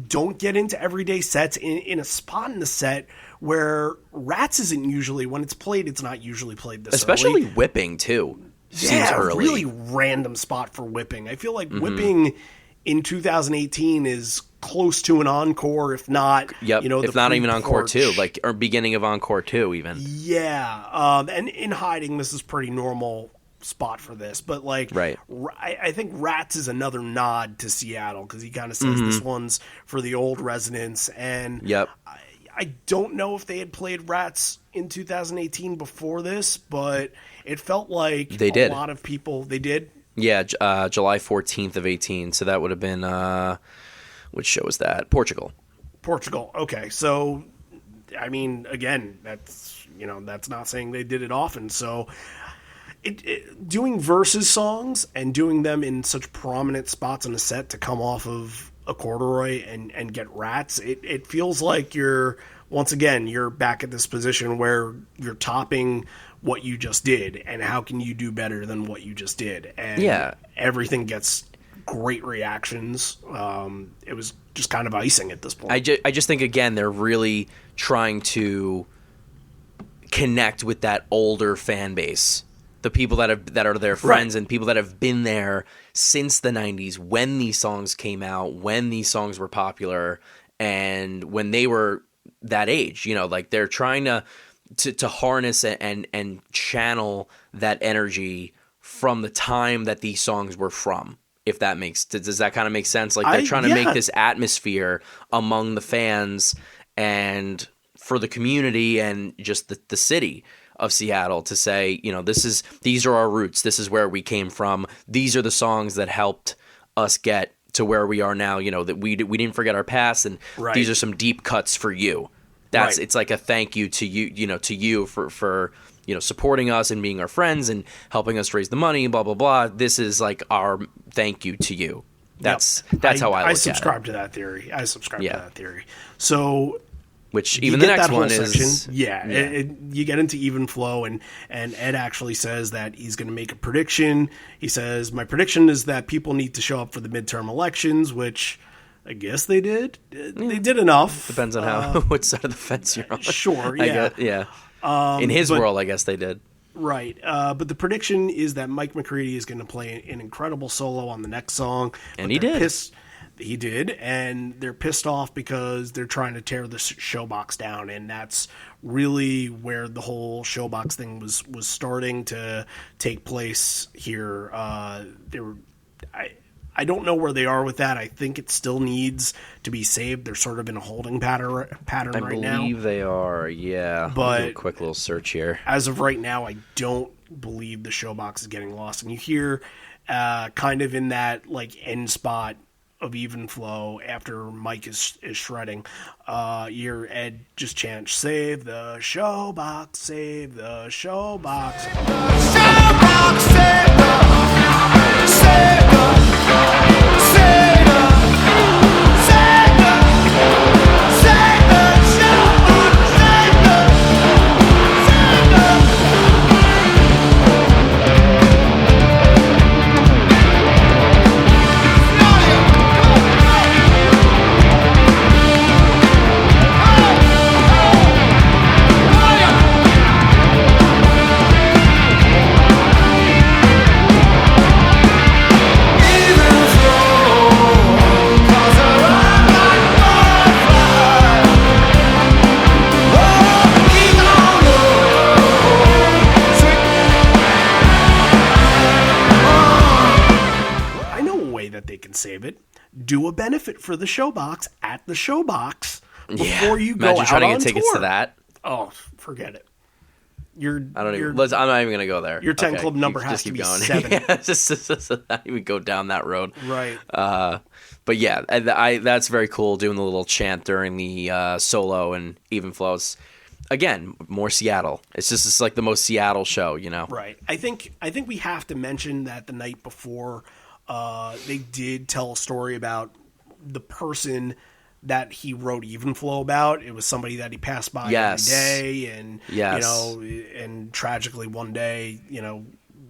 don't get into everyday sets in a spot in the set where Rats isn't usually, when it's played, it's not usually played this especially early. Whipping too. Seems early. Really random spot for Whipping. I feel like Whipping in 2018 is close to an Encore, if not, if not even Encore 2, or beginning of Encore 2 even. Yeah, and in Hiding, this is pretty normal spot for this, but I think Rats is another nod to Seattle, because he kind of says this one's for the old residents, and I don't know if they had played Rats in 2018 before this, but it felt like they did. A lot of people, they did? Yeah, July 14th of 18, so that would have been, which show was that? Portugal. Okay, so, I mean, again, that's not saying they did it often, so doing versus songs and doing them in such prominent spots in the set to come off of a corduroy and get Rats, it feels like you're back at this position where you're topping what you just did, and how can you do better than what you just did? And everything gets great reactions. It was just kind of icing at this point. I just think, again, they're really trying to connect with that older fan base, the people that are their friends, and people that have been there since the 90s, when these songs came out, when these songs were popular, and when they were that age. Like, they're trying to harness and channel that energy from the time that these songs were from. If that does that kind of make sense? Like, they're trying to make this atmosphere among the fans and for the community and just the city of Seattle to say, these are our roots. This is where we came from. These are the songs that helped us get to where we are now. That we didn't forget our past, and these are some deep cuts for you. It's like a thank you to you, to you for supporting us and being our friends and helping us raise the money, blah blah blah. This is like our thank you to you. That's how I look at it. I subscribe to that theory. So, which even the next one is you get into Even Flow, and Ed actually says that he's going to make a prediction. He says, my prediction is that people need to show up for the midterm elections, which I guess they did. They did enough. Depends on which side of the fence you're on. Sure, yeah. In his world, I guess they did. Right. But the prediction is that Mike McCready is going to play an incredible solo on the next song. And he did. He did, and they're pissed off because they're trying to tear the showbox down, and that's really where the whole showbox thing was starting to take place here. I don't know where they are with that. I think it still needs to be saved. They're sort of in a holding pattern right now. I believe they are, yeah. But do a quick little search here. As of right now, I don't believe the showbox is getting lost. And you hear kind of in that like end spot of Even Flow after Mike is shredding, you hear Ed just chant, "Save the showbox, save the showbox." Showbox, save the, save the. Save it. Do a benefit for the showbox at the showbox before you go out on tour. Imagine trying to get tickets to that. Oh, forget it. I'm not even going to go there. Your 10 club number has to be going. 7. Yeah, just not even go down that road. Right. But yeah, that's very cool, doing the little chant during the solo and Even Flows. Again, more Seattle. It's like the most Seattle show, Right. I think we have to mention that the night before, they did tell a story about the person that he wrote Even Flow about. It was somebody that he passed by every day, and and tragically one day,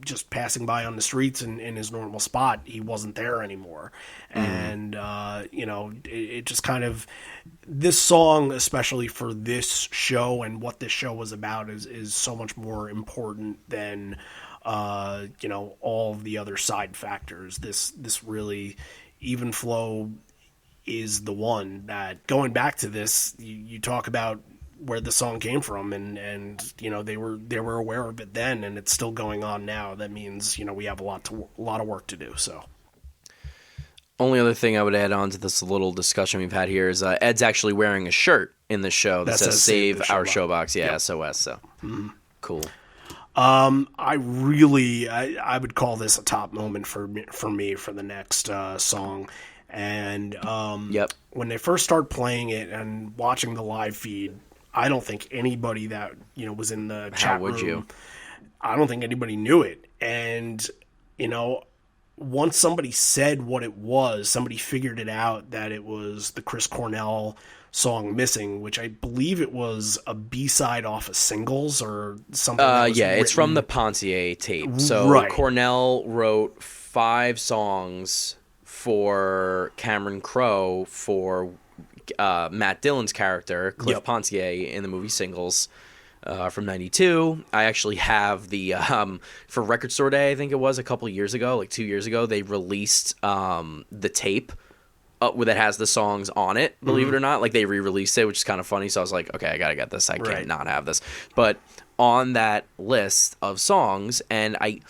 just passing by on the streets in his normal spot, he wasn't there anymore. And it just kind of, this song, especially for this show and what this show was about, is so much more important than all of the other side factors. This really, Even Flow is the one that, going back to this, you talk about where the song came from, and they were aware of it then, and it's still going on now. That means we have a lot of work to do. So Only other thing I would add on to this little discussion we've had here is Ed's actually wearing a shirt in the show that says "Save our Showbox." Yeah, SOS. So cool. I would call this a top moment for me for the next song. And when they first start playing it and watching the live feed, I don't think anybody that was in the chat room, I don't think anybody knew it. And once somebody said what it was, somebody figured it out that it was the Chris Cornell song "Missing," which I believe it was a B-side off of Singles or something. It's from the Pontier tape. So Cornell wrote 5 songs for Cameron Crowe for Matt Dillon's character, Cliff Pontier, in the movie Singles. From 92. I actually have the for Record Store Day, I think it was a couple years ago, like 2 years ago, they released the tape that has the songs on it, believe it or not. Like, they re-released it, which is kind of funny. So I was like, okay, I gotta get this. I can't not have this. But on that list of songs, and I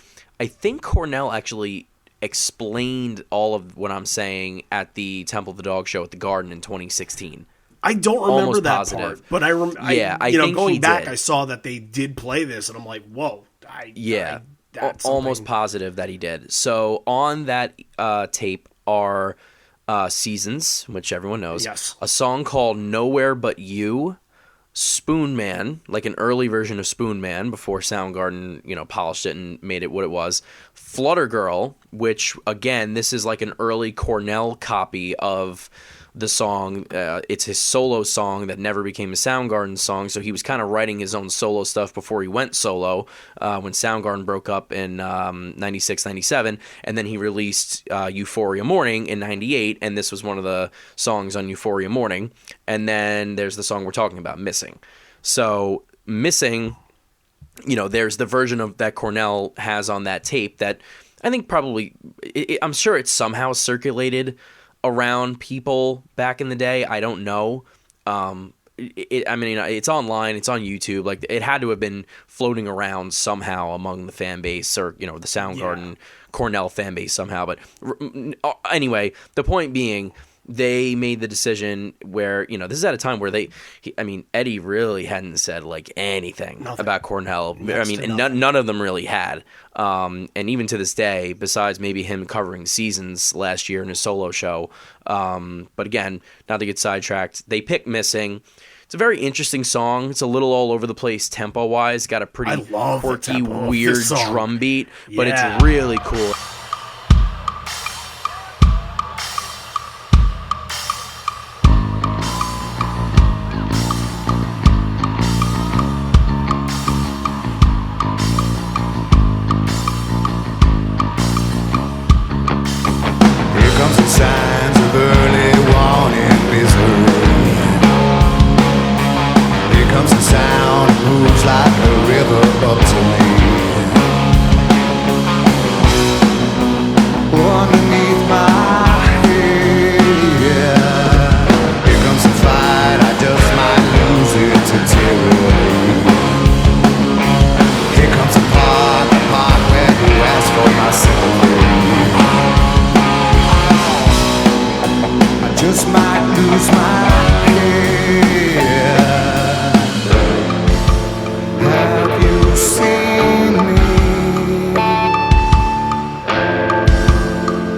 think Cornell actually explained all of what I'm saying at the Temple of the Dog show at the Garden in 2016. I don't remember that part, but I think going back, I saw that they did play this, and I'm like, whoa. Almost positive that he did. So on that tape are Seasons, which everyone knows. Yes. A song called Nowhere But You, Spoon Man, like an early version of Spoon Man before Soundgarden, polished it and made it what it was. Flutter Girl, which, again, this is like an early Cornell copy of the song. It's his solo song that never became a Soundgarden song, so he was kind of writing his own solo stuff before he went solo when Soundgarden broke up in 96, 97, and then he released Euphoria Morning in 98, and this was one of the songs on Euphoria Morning. And then there's the song we're talking about, Missing. So Missing, there's the version of that Cornell has on that tape that I think probably, I'm sure it's somehow circulated around people back in the day. I don't know. It's online. It's on YouTube. Like, it had to have been floating around somehow among the fan base, or the Soundgarden Cornell fan base somehow. But anyway, the point being, they made the decision where, this is at a time where Eddie really hadn't said like anything about Cornell. None of them really had. And even to this day, besides maybe him covering Seasons last year in his solo show. But again, not to get sidetracked, they picked Missing. It's a very interesting song. It's a little all over the place tempo-wise. Got a pretty quirky, weird drum beat, but it's really cool. Signs of early warning misery. Here comes the sound, it moves like a river up to me. Underneath my head, here comes the fight, I just might lose it to tyranny. Here comes the part where you ask for my sympathy. Just might lose my head. Have you seen me?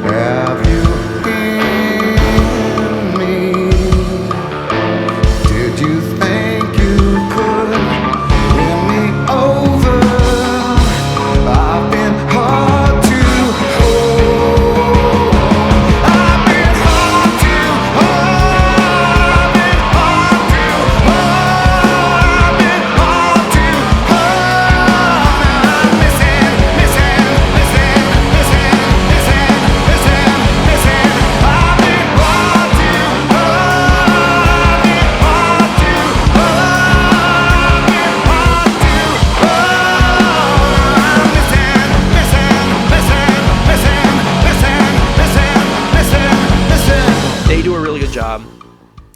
Have you heard me? Did you think you could win me over? I've been hard to hold. I've been hard to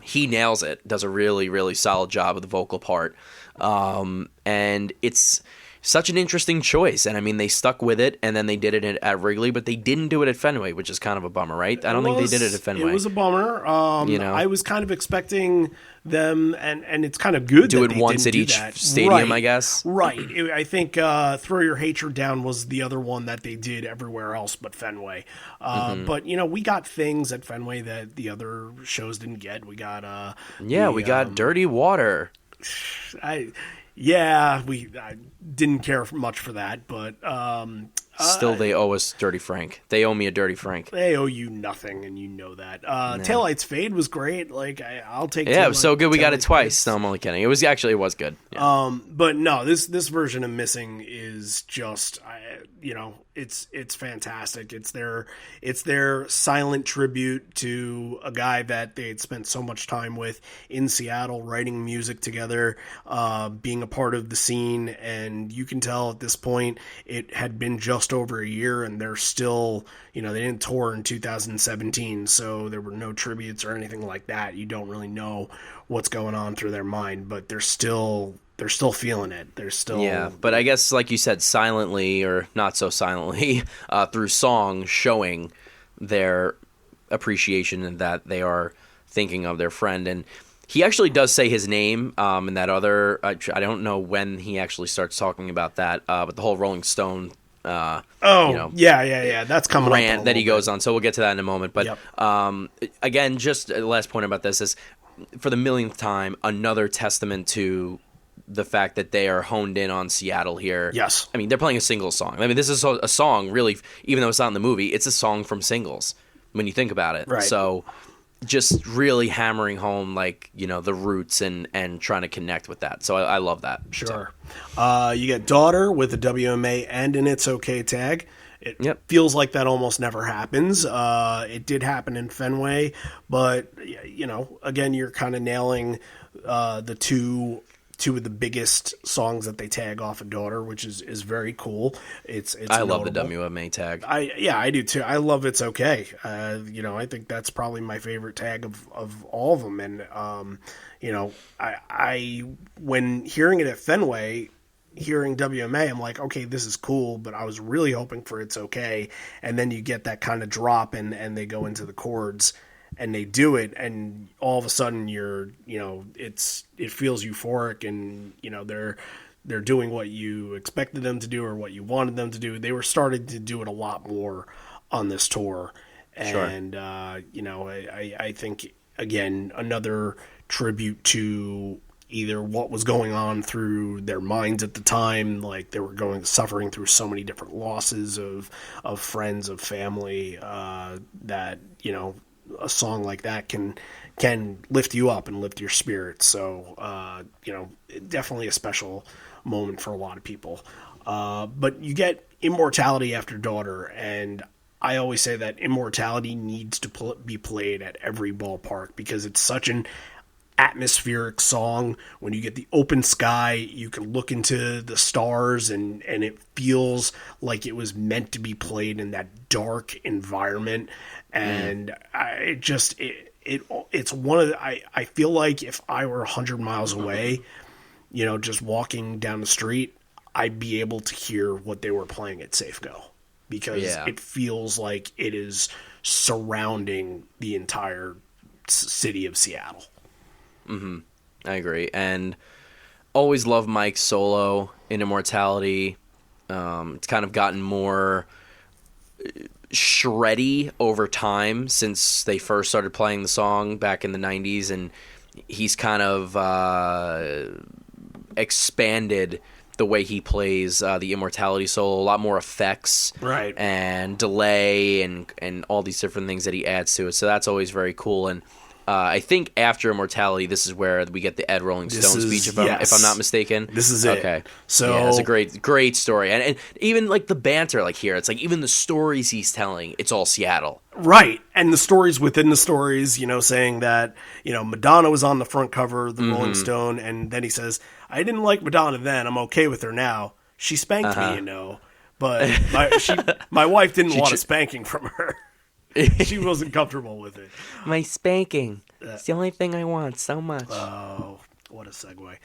he nails it, does a really, really solid job of the vocal part. And it's such an interesting choice. And I mean, they stuck with it, and then they did it at Wrigley, but they didn't do it at Fenway, which is kind of a bummer, right? I don't think they did it at Fenway. It was a bummer. You know? I was kind of expecting them, and it's kind of good do that it they once didn't at each that. stadium, Right. I guess. Right. I think Throw Your Hatred Down was the other one that they did everywhere else but Fenway. But, we got things at Fenway that the other shows didn't get. We got... we got Dirty Water. I didn't care much for that, but... Still, they owe us Dirty Frank. They owe me a Dirty Frank. They owe you nothing, and you know that. Taillights Fade was great. Like, I'll take. Yeah, it was so good. We got it twice. Fade. No, I'm only kidding. It was good. Yeah. But no, this version of Missing is just, it's fantastic. It's their silent tribute to a guy that they had spent so much time with in Seattle, writing music together, being a part of the scene, and you can tell at this point it had been just over a year, and they're still, they didn't tour in 2017, so there were no tributes or anything like that. You don't really know what's going on through their mind, but they're still feeling it. They're still... Yeah, but I guess, like you said, silently or not so silently, through song, showing their appreciation and that they are thinking of their friend. And he actually does say his name in that other... I don't know when he actually starts talking about that, but the whole Rolling Stone... yeah. That's coming rant up that he goes on. So we'll get to that in a moment. But Yep. Again, just the last point about this is, for the millionth time, another testament to the fact that they are honed in on Seattle here. Yes. I mean, they're playing a Singles song. I mean, this is a song, really, even though it's not in the movie, it's a song from Singles when you think about it. Right. So just really hammering home, the roots and trying to connect with that. So I love that. Sure. You get Daughter with a WMA and an It's Okay tag. It feels like that almost never happens. It did happen in Fenway, but, again, you're kind of nailing the two of the biggest songs that they tag off of Daughter, which is very cool. It's I notable. love the WMA tag. I do too. I love It's Okay. I think that's probably my favorite tag of all of them. And, I when hearing it at Fenway, hearing WMA, I'm like, okay, this is cool, but I was really hoping for It's Okay. And then you get that kind of drop and they go into the chords and they do it, and all of a sudden it feels euphoric, and they're doing what you expected them to do or what you wanted them to do. They were starting to do it a lot more on this tour, and I think, again, another tribute to either what was going on through their minds at the time, like they were suffering through so many different losses of friends, of family, that a song like that can lift you up and lift your spirits. So, definitely a special moment for a lot of people. But you get Immortality after Daughter, and I always say that Immortality needs to be played at every ballpark because it's such an atmospheric song. When you get the open sky, you can look into the stars, and it feels like it was meant to be played in that dark environment. And it's one of the, I feel like if I were 100 miles away, just walking down the street, I'd be able to hear what they were playing at Safeco, because it feels like it is surrounding the entire city of Seattle. Mm-hmm. I agree. And always love Mike's solo in Immortality. It's kind of gotten more shreddy over time since they first started playing the song back in the 90s, and he's kind of expanded the way he plays the Immortality solo. A lot more effects, right, and delay and all these different things that he adds to it. So that's always very cool. And I think after Immortality, this is where we get the Ed Rolling Stone speech, if I'm not mistaken. This is it. Okay. So yeah, it's a great story. And even like the banter here, it's like even the stories he's telling, it's all Seattle. Right. And the stories within the stories, saying that, Madonna was on the front cover of the Rolling Stone, and then he says, I didn't like Madonna then, I'm okay with her now. She spanked me, but my wife didn't want a spanking from her. She wasn't comfortable with it. My spanking. It's the only thing I want so much. Oh, what a segue.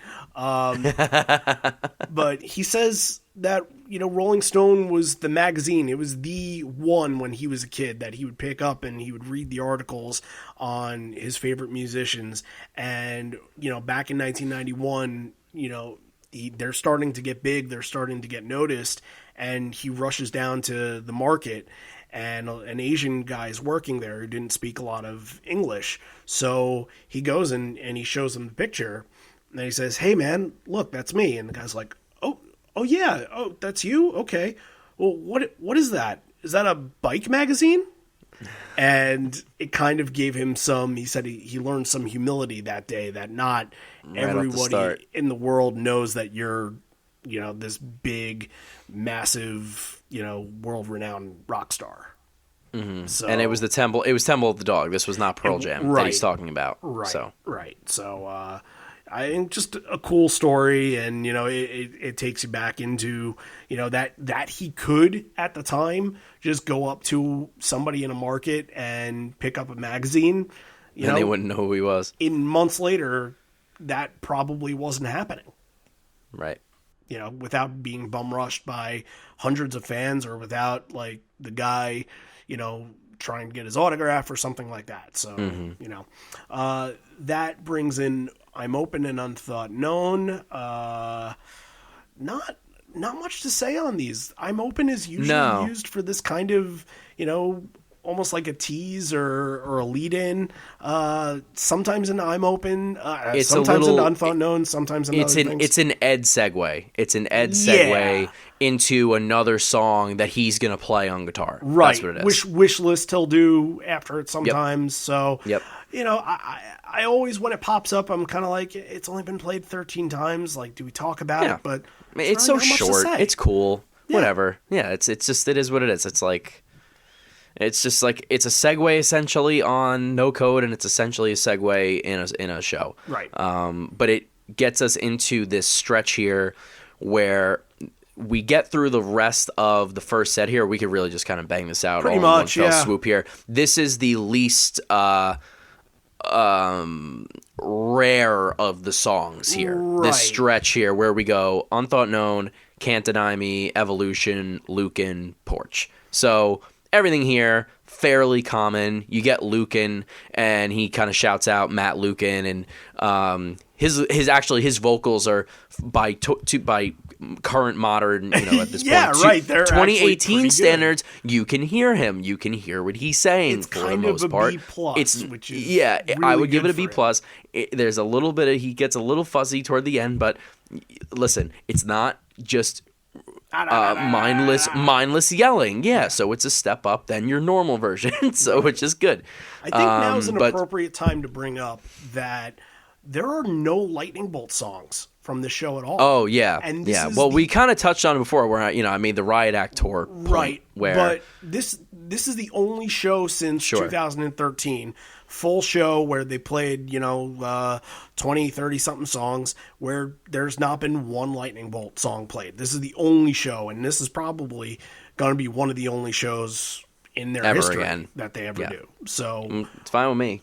But he says that, Rolling Stone was the magazine. It was the one when he was a kid that he would pick up and he would read the articles on his favorite musicians. And, back in 1991, they're starting to get big. They're starting to get noticed. And he rushes down to the market, and an Asian guy is working there who didn't speak a lot of English. So he goes and he shows him the picture, and he says, "Hey man, look, that's me." And the guy's like, Oh yeah. Oh, that's you? Okay. Well, what is that? Is that a bike magazine? And it kind of gave him he said he learned some humility that day, that not everybody in the world knows that you're, this big, massive, world-renowned rock star. Mm-hmm. So, and it was Temple of the Dog. This was not Pearl Jam that he's talking about. Right. So, I think just a cool story, and it takes you back into that he could at the time just go up to somebody in a market and pick up a magazine, and they wouldn't know who he was. In months later, that probably wasn't happening, right? Without being bum rushed by hundreds of fans, or without like the guy, trying to get his autograph or something like that. So that brings in I'm Open and Unthought Known. Not much to say on these. I'm Open is usually used for this kind of, almost like a tease or a lead-in. Sometimes in I'm Open, sometimes in Unthought Known, sometimes in other things. It's an Ed segue. It's an Ed segue into another song that he's going to play on guitar. Right. That's what it is. Wish list he'll do after it sometimes. So, I always, when it pops up, I'm kind of like, it's only been played 13 times. Like, do we talk about it? But it's so short. It's cool. Yeah. Whatever. Yeah, it's just, it is what it is. It's like, it's just like, it's a segue essentially on No Code, and it's essentially a segue in a show. Right. But it gets us into this stretch here where we get through the rest of the first set here. We could really just kind of bang this out pretty all much, in one fell swoop here. This is the least rare of the songs here. Right. This stretch here where we go Unthought Known, Can't Deny Me, Evolution, Lucan, Porch. So everything here fairly common. You get Lucan, and he kind of shouts out Matt Lucan, and his vocals are by current modern, at this point, right. They're 2018 standards. You can hear him. You can hear what he's saying. It's for kind the most of a part. B+, which is really I would give it a B+. It. There's a little bit of, he gets a little fuzzy toward the end, but listen, it's not just mindless yelling. Yeah, so it's a step up than your normal version, so which is good. I think now is an appropriate time to bring up that there are no lightning bolt songs from the show at all. Oh yeah, and we kind of touched on it before, where I made the Riot Act tour point, right? Where but this is the only show since 2013, full show where they played 20, 30 something songs where there's not been one lightning bolt song played. This is the only show, and this is probably going to be one of the only shows in their history that they ever do. So it's fine with me.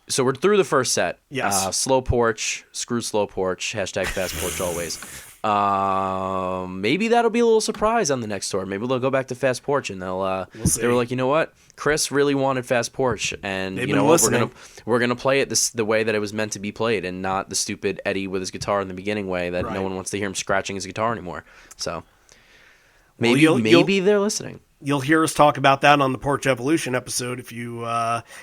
So we're through the first set. Yes. Slow Porch, screw Slow Porch, #Fast Porch always. Maybe that'll be a little surprise on the next tour. Maybe they'll go back to Fast Porch, and they were like, you know what? Chris really wanted Fast Porch, and you know what? We're gonna play it the way that it was meant to be played, and not the stupid Eddie with his guitar in the beginning way that no one wants to hear him scratching his guitar anymore. So maybe they're listening. You'll hear us talk about that on the Porch Evolution episode if you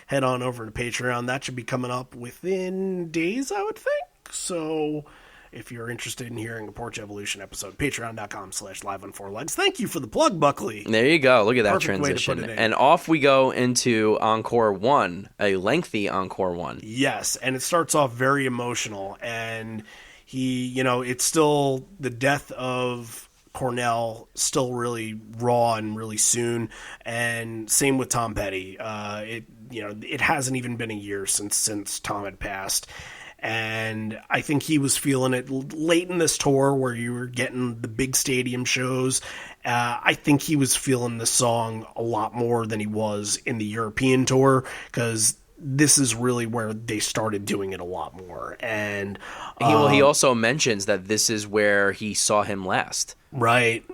head on over to Patreon. That should be coming up within days, I would think. So if you're interested in hearing a Porch Evolution episode, patreon.com/live-on-4legs. Thank you for the plug, Buckley. There you go. Look at that Perfect transition. And off we go into Encore 1, a lengthy Encore 1. Yes, and it starts off very emotional. And it's still the death of Cornell, still really raw and really soon, and same with Tom Petty. It hasn't even been a year since Tom had passed, and I think he was feeling it late in this tour where you were getting the big stadium shows. I think he was feeling the song a lot more than he was in the European tour, because this is really where they started doing it a lot more. And he also mentions that this is where he saw him last. Right.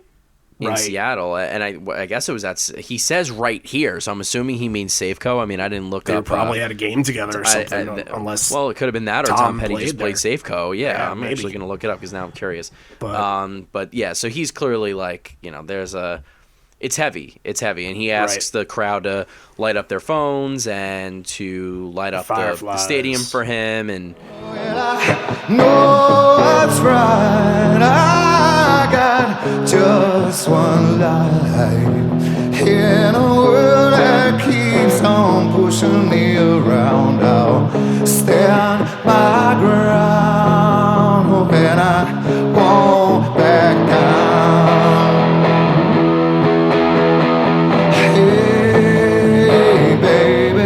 In Seattle, and I guess it was he says right here, so I'm assuming he means Safeco. I mean, I didn't look they up. Probably had a game together or something, unless... Well, it could have been that, or Tom Petty just played Safeco. Yeah, I'm maybe. actually going to look it up because now I'm curious. But yeah, so he's clearly like, it's heavy, and he asks the crowd to light up their phones and to light up the stadium for him, and... No, that's right. I got just one life in a world that keeps on pushing me around. I'll stand my ground when I won't back down. Hey, baby.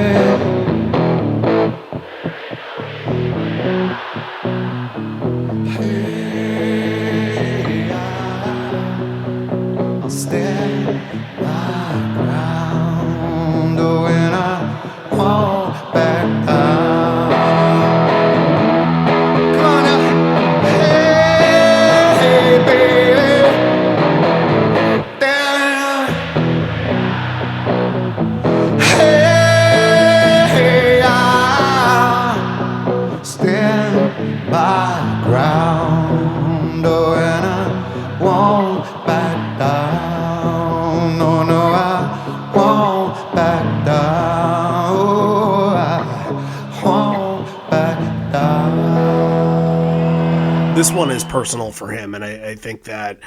I'll stand my ground when I won't back down. Come on now. Hey, baby. Down. Hey, I'll stand my ground when I won't back down. No, I won't back down. Oh, I won't back down. This one is personal for him, and I think that,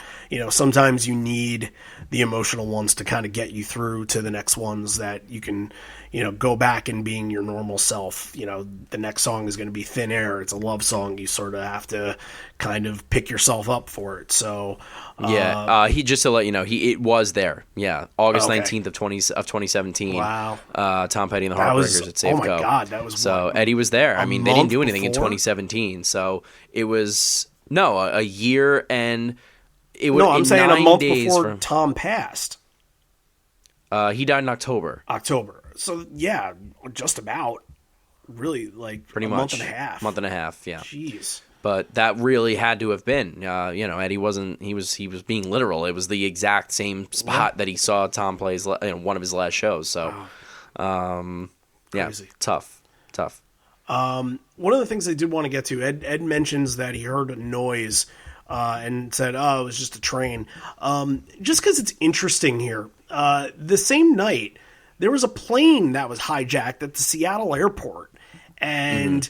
sometimes you need the emotional ones to kind of get you through to the next ones that you can, go back and being your normal self. The next song is going to be Thin Air. It's a love song. You sort of have to kind of pick yourself up for it. So he, just to let you know, it was there. Yeah, August 19th of 2017. Wow. Tom Petty and the Heartbreakers at Safeco. Oh my God, that was so Eddie was there. I mean, they didn't do anything in 2017, so it was a year and it was. No, I'm saying a month before from Tom passed. He died in October. So yeah, just about. Really, like pretty much. Month and a half. Yeah. Jeez. But that really had to have been, Eddie wasn't. He was being literal. It was the exact same spot that he saw Tom play one of his last shows. So, Crazy. Tough. One of the things I did want to get to, Ed mentions that he heard a noise and said, "Oh, it was just a train." Just because it's interesting here, the same night there was a plane that was hijacked at the Seattle airport, and.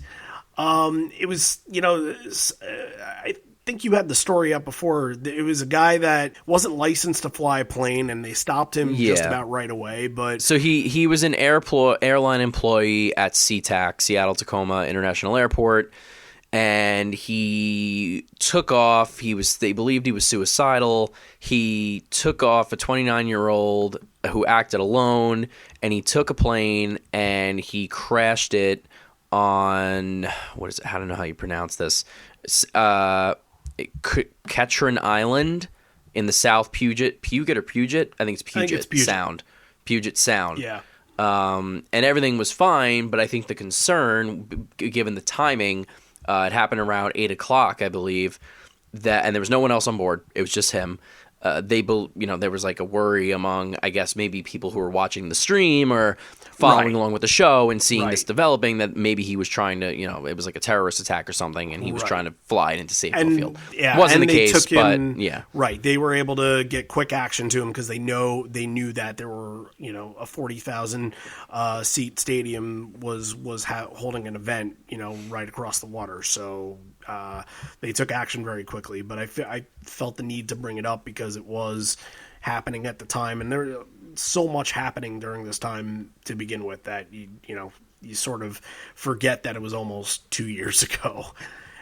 It was, I think you had the story up before. It was a guy that wasn't licensed to fly a plane, and they stopped him just about right away. But so he was an airline employee at SeaTac, Seattle Tacoma International Airport, and he took off. They believed he was suicidal. He took off, a 29-year-old who acted alone, and he took a plane and he crashed it on, what is it? I don't know how you pronounce this. Ketron Island in the South Puget. I think it's Puget Sound. Puget Sound. Yeah. And everything was fine, but I think the concern, given the timing, it happened around 8:00, I believe, and there was no one else on board. It was just him. There was like a worry among, I guess, maybe people who were watching the stream or following along with the show and seeing this developing, that maybe he was trying to, it was like a terrorist attack or something, and he was trying to fly it into Safeco Field. Yeah, wasn't and the case, but yeah. Right. They were able to get quick action to him because they knew that there were, a 40,000 seat stadium was holding an event, right across the water. So they took action very quickly, but I felt the need to bring it up because it was happening at the time, and there was so much happening during this time to begin with that you sort of forget that it was almost 2 years ago.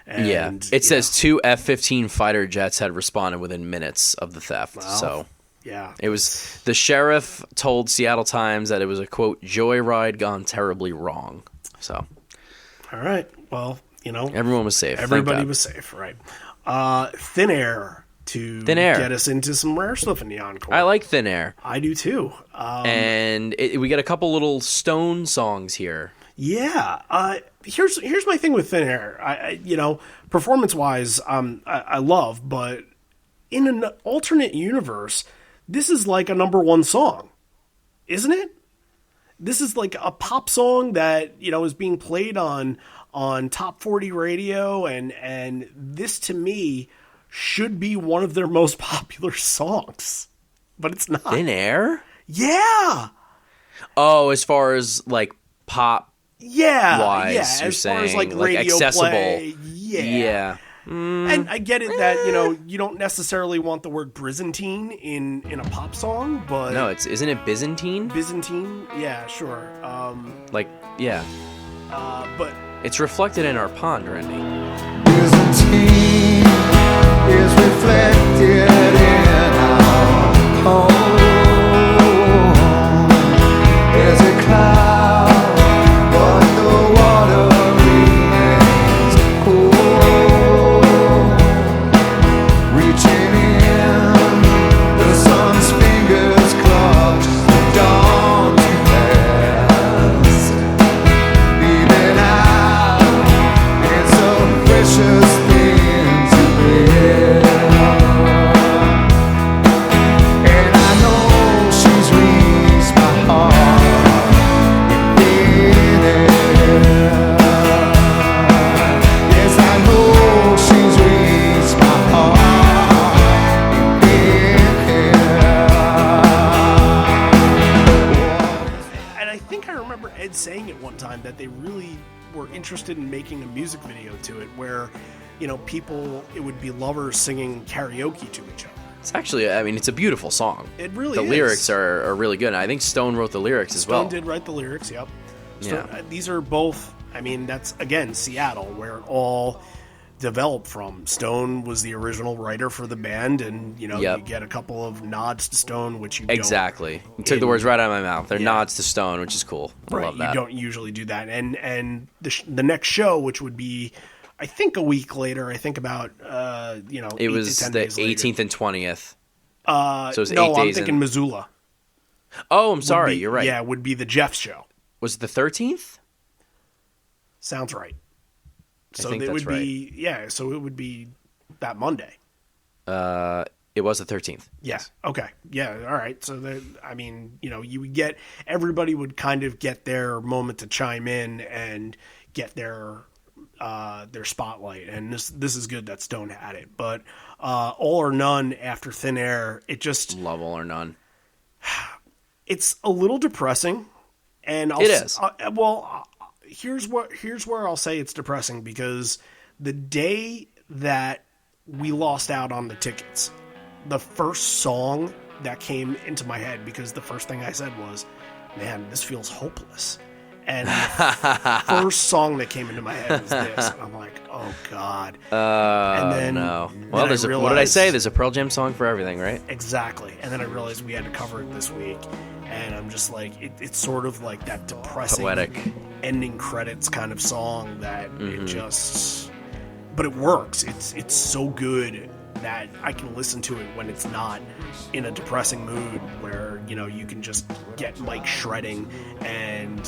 And, it says 2 F-15 fighter jets had responded within minutes of the theft. Well, so yeah, it was, the sheriff told Seattle Times that it was a quote joyride gone terribly wrong. So, all right, well, everyone was safe. Everybody was safe, right? Thin Air to get us into some rare stuff in the Encore. I like Thin Air. I do too. And we got a couple little Stone songs here. Yeah. Here's my thing with Thin Air. Performance wise, I love, but in an alternate universe, this is like a number one song, isn't it? This is like a pop song that, is being played on top 40 radio, and this to me should be one of their most popular songs, but it's not. Thin Air? Yeah. Oh, as far as like pop wise, you're as saying far as like radio accessible. play, yeah. And I get it that you don't necessarily want the word Byzantine in a pop song, but No, isn't it Byzantine? Byzantine, yeah, sure. But it's reflected in our pond, Randy. Byzantine is reflected in our home. There's a cloud, but the water remains cold. Reaching in, the sun's fingers clutch the dawn to pass. Leaving out, it's a precious thing to bear. And I know she's reached my heart in there. Yes, I know she's reached my heart in there. and I think I remember Ed saying at one time that they really were interested in making a music video to it where, it would be lovers singing karaoke to each other. It's actually, it's a beautiful song. It really the is. lyrics are really good. And I think Stone wrote the lyrics as well. Stone did write the lyrics, yep. Yeah. These are both, that's, again, Seattle, where it all developed from. Stone was the original writer for the band, and, you get a couple of nods to Stone, which you Exactly. You took the words right out of my mouth. They're Yeah. nods to Stone, which is cool. I love that. You don't usually do that. And the next show, which would be, I think, a week later, I think about, It was the 18th and 20th. So it was 8 No, I'm days thinking Missoula. Oh, I'm sorry. You're right. Yeah, would be the Jeff show. Was it the 13th? Sounds right. So think it that's would be so it would be that Monday. It was the 13th. Yeah. Okay. Yeah. All right. So you would get, everybody would kind of get their moment to chime in and get their spotlight. And this is good that Stone had it, but All or None after Thin Air, it just Love All or None. It's a little depressing, and It is. Here's where I'll say it's depressing, because the day that we lost out on the tickets, the first song that came into my head, because the first thing I said was, man, this feels hopeless. And the first song that came into my head was this. And I'm like, oh, God. And then, no. then Well, I realized, what did I say? There's a Pearl Jam song for everything, right? Exactly. And then I realized we had to cover it this week. And I'm just like, it's sort of like that depressing Poetic ending credits kind of song that it just, but it works. It's so good that I can listen to it when it's not in a depressing mood, where you can just get Mike shredding and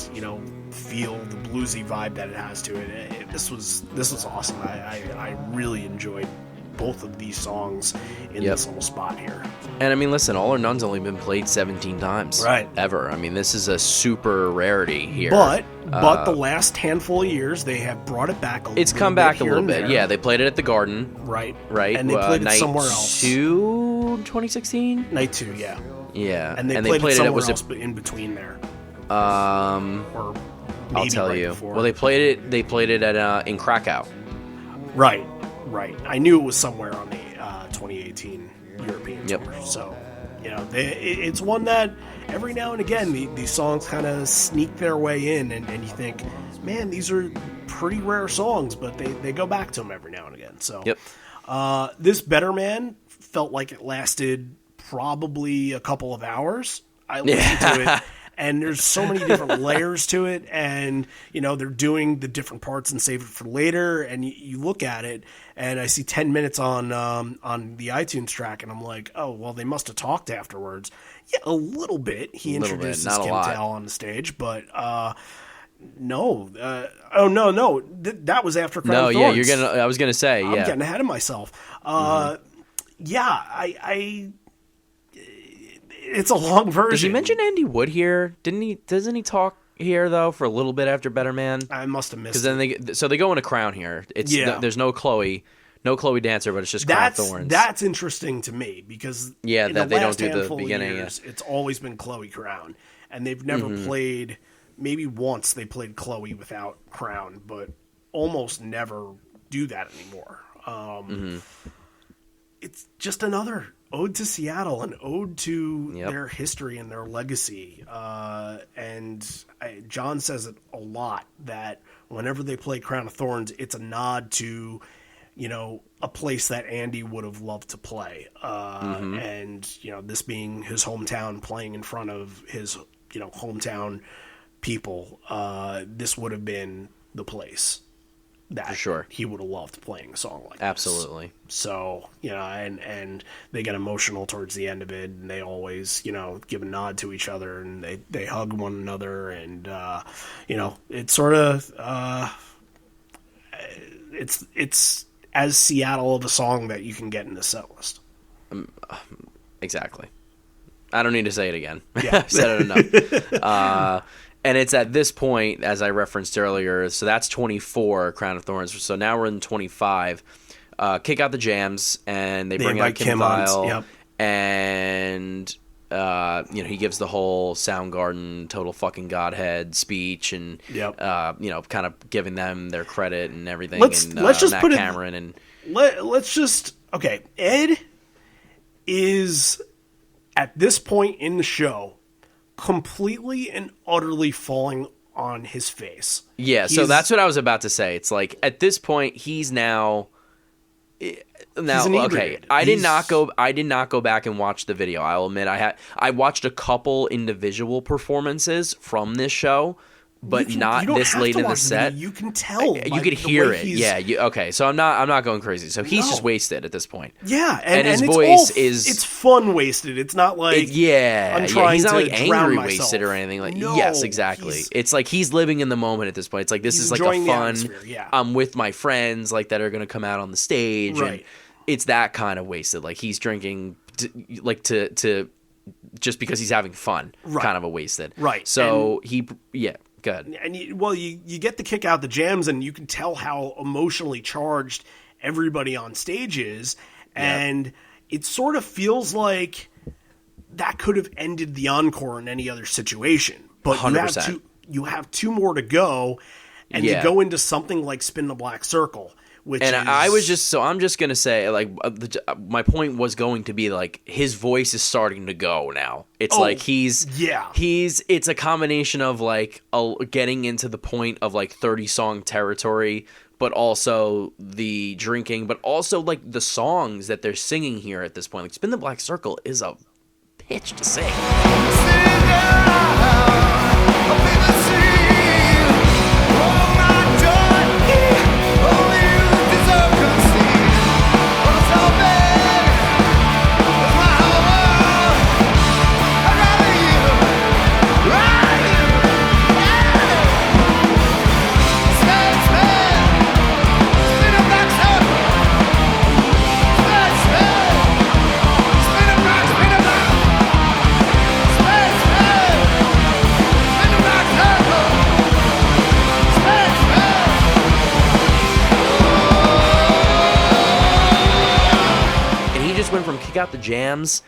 feel the bluesy vibe that it has to it. This was awesome. I really enjoyed both of these songs in this little spot here. And listen, All or None's only been played 17 times, right? Ever. This is a super rarity here. But the last handful of years, they have brought it back a little bit. It's come back a little bit. There. Yeah, they played it at the Garden. Right. And they played it somewhere else. Night 2, 2016? Night 2, yeah. Yeah. And they played it somewhere else in between there. Or maybe I'll tell you. Before. Well, they played it at in Krakow. Right. I knew it was somewhere on the 2018 European tour. So, it's one that every now and again these songs kind of sneak their way in, and you think, man, these are pretty rare songs, but they go back to them every now and again. So, this Better Man felt like it lasted probably a couple of hours. I listened to it. And there's so many different layers to it, and they're doing the different parts and save it for later. And you look at it, and I see 10 minutes on the iTunes track, and I'm like, oh well, they must have talked afterwards. Yeah, a little bit. He introduces Kim Tail on the stage, but No. No. That was after Crown No, of yeah, Thorns. I was gonna say, I'm getting ahead of myself. Yeah, it's a long version. Does he mention Andy Wood here? Doesn't he talk here though for a little bit after Better Man? I must have missed because then they go into Crown here. There's no Chloe Dancer, but it's just Crown of Thorns. That's interesting to me because that the they don't last do the handful of beginning. years, it's always been Chloe Crown, and they've never played. Maybe once they played Chloe without Crown, but almost never do that anymore. It's just another ode to Seattle, an ode to their history and their legacy. John says it a lot that whenever they play Crown of Thorns, it's a nod to, a place that Andy would have loved to play. And, this being his hometown, playing in front of his, hometown people, this would have been the place that he would have loved playing a song like Absolutely. this. So, and they get emotional towards the end of it, and they always, give a nod to each other, and they hug one another, and, it's sort of, it's as Seattle of a song that you can get in the set list. Exactly. I don't need to say it again. Yeah. I've said it enough. And it's at this point, as I referenced earlier, so that's 24, Crown of Thorns. So now we're in 25. Kick out the jams, and they bring out Kim Vile. And, he gives the whole Soundgarden, total fucking Godhead speech, and, kind of giving them their credit and everything. Let's just Matt put Cameron it... Let's just... Okay, Ed is, at this point in the show, completely and utterly falling on his face. Yeah, so that's what I was about to say. It's like at this point he's now okay. I did not go back and watch the video. I'll admit I watched a couple individual performances from this show, but not this late in the set. You can tell. You could hear it. Yeah. Okay. So I'm not going crazy. So he's just wasted at this point. Yeah, and his voice it's fun wasted. It's not like I'm trying he's not to like angry drown wasted or anything. Like no, yes, exactly. It's like he's living in the moment at this point. It's like this is like a fun. I'm with my friends like that are going to come out on the stage. Right. And it's that kind of wasted. Like he's drinking to just because he's having fun. Right. Kind of a wasted. Right. So good. And you get the kick out the jams, and you can tell how emotionally charged everybody on stage is, and it sort of feels like that could have ended the encore in any other situation. But 100%. You have two more to go, and you go into something like Spin the Black Circle. I'm just going to say, like, my point was going to be, like, his voice is starting to go now. It's it's a combination of, like, getting into the point of, like, 30-song territory, but also the drinking, but also, like, the songs that they're singing here at this point. Like, Spin the Black Circle is a pitch to sing. Went from kick out the jams,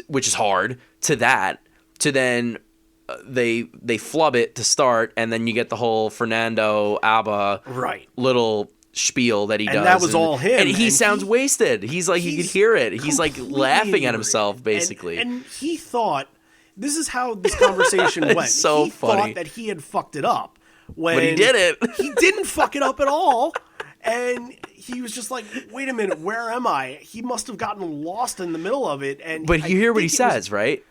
which is hard, to then they flub it to start, and then you get the whole Fernando ABBA little spiel that he does. And that was all him. And he sounds wasted. He's like, you could hear it. He's like laughing at himself, basically. And he thought, this is how this conversation went. It's so he funny. Thought that he had fucked it up. But he did it. He didn't fuck it up at all. And he was just like, wait a minute, where am I? He must have gotten lost in the middle of it. But you hear what he says, right?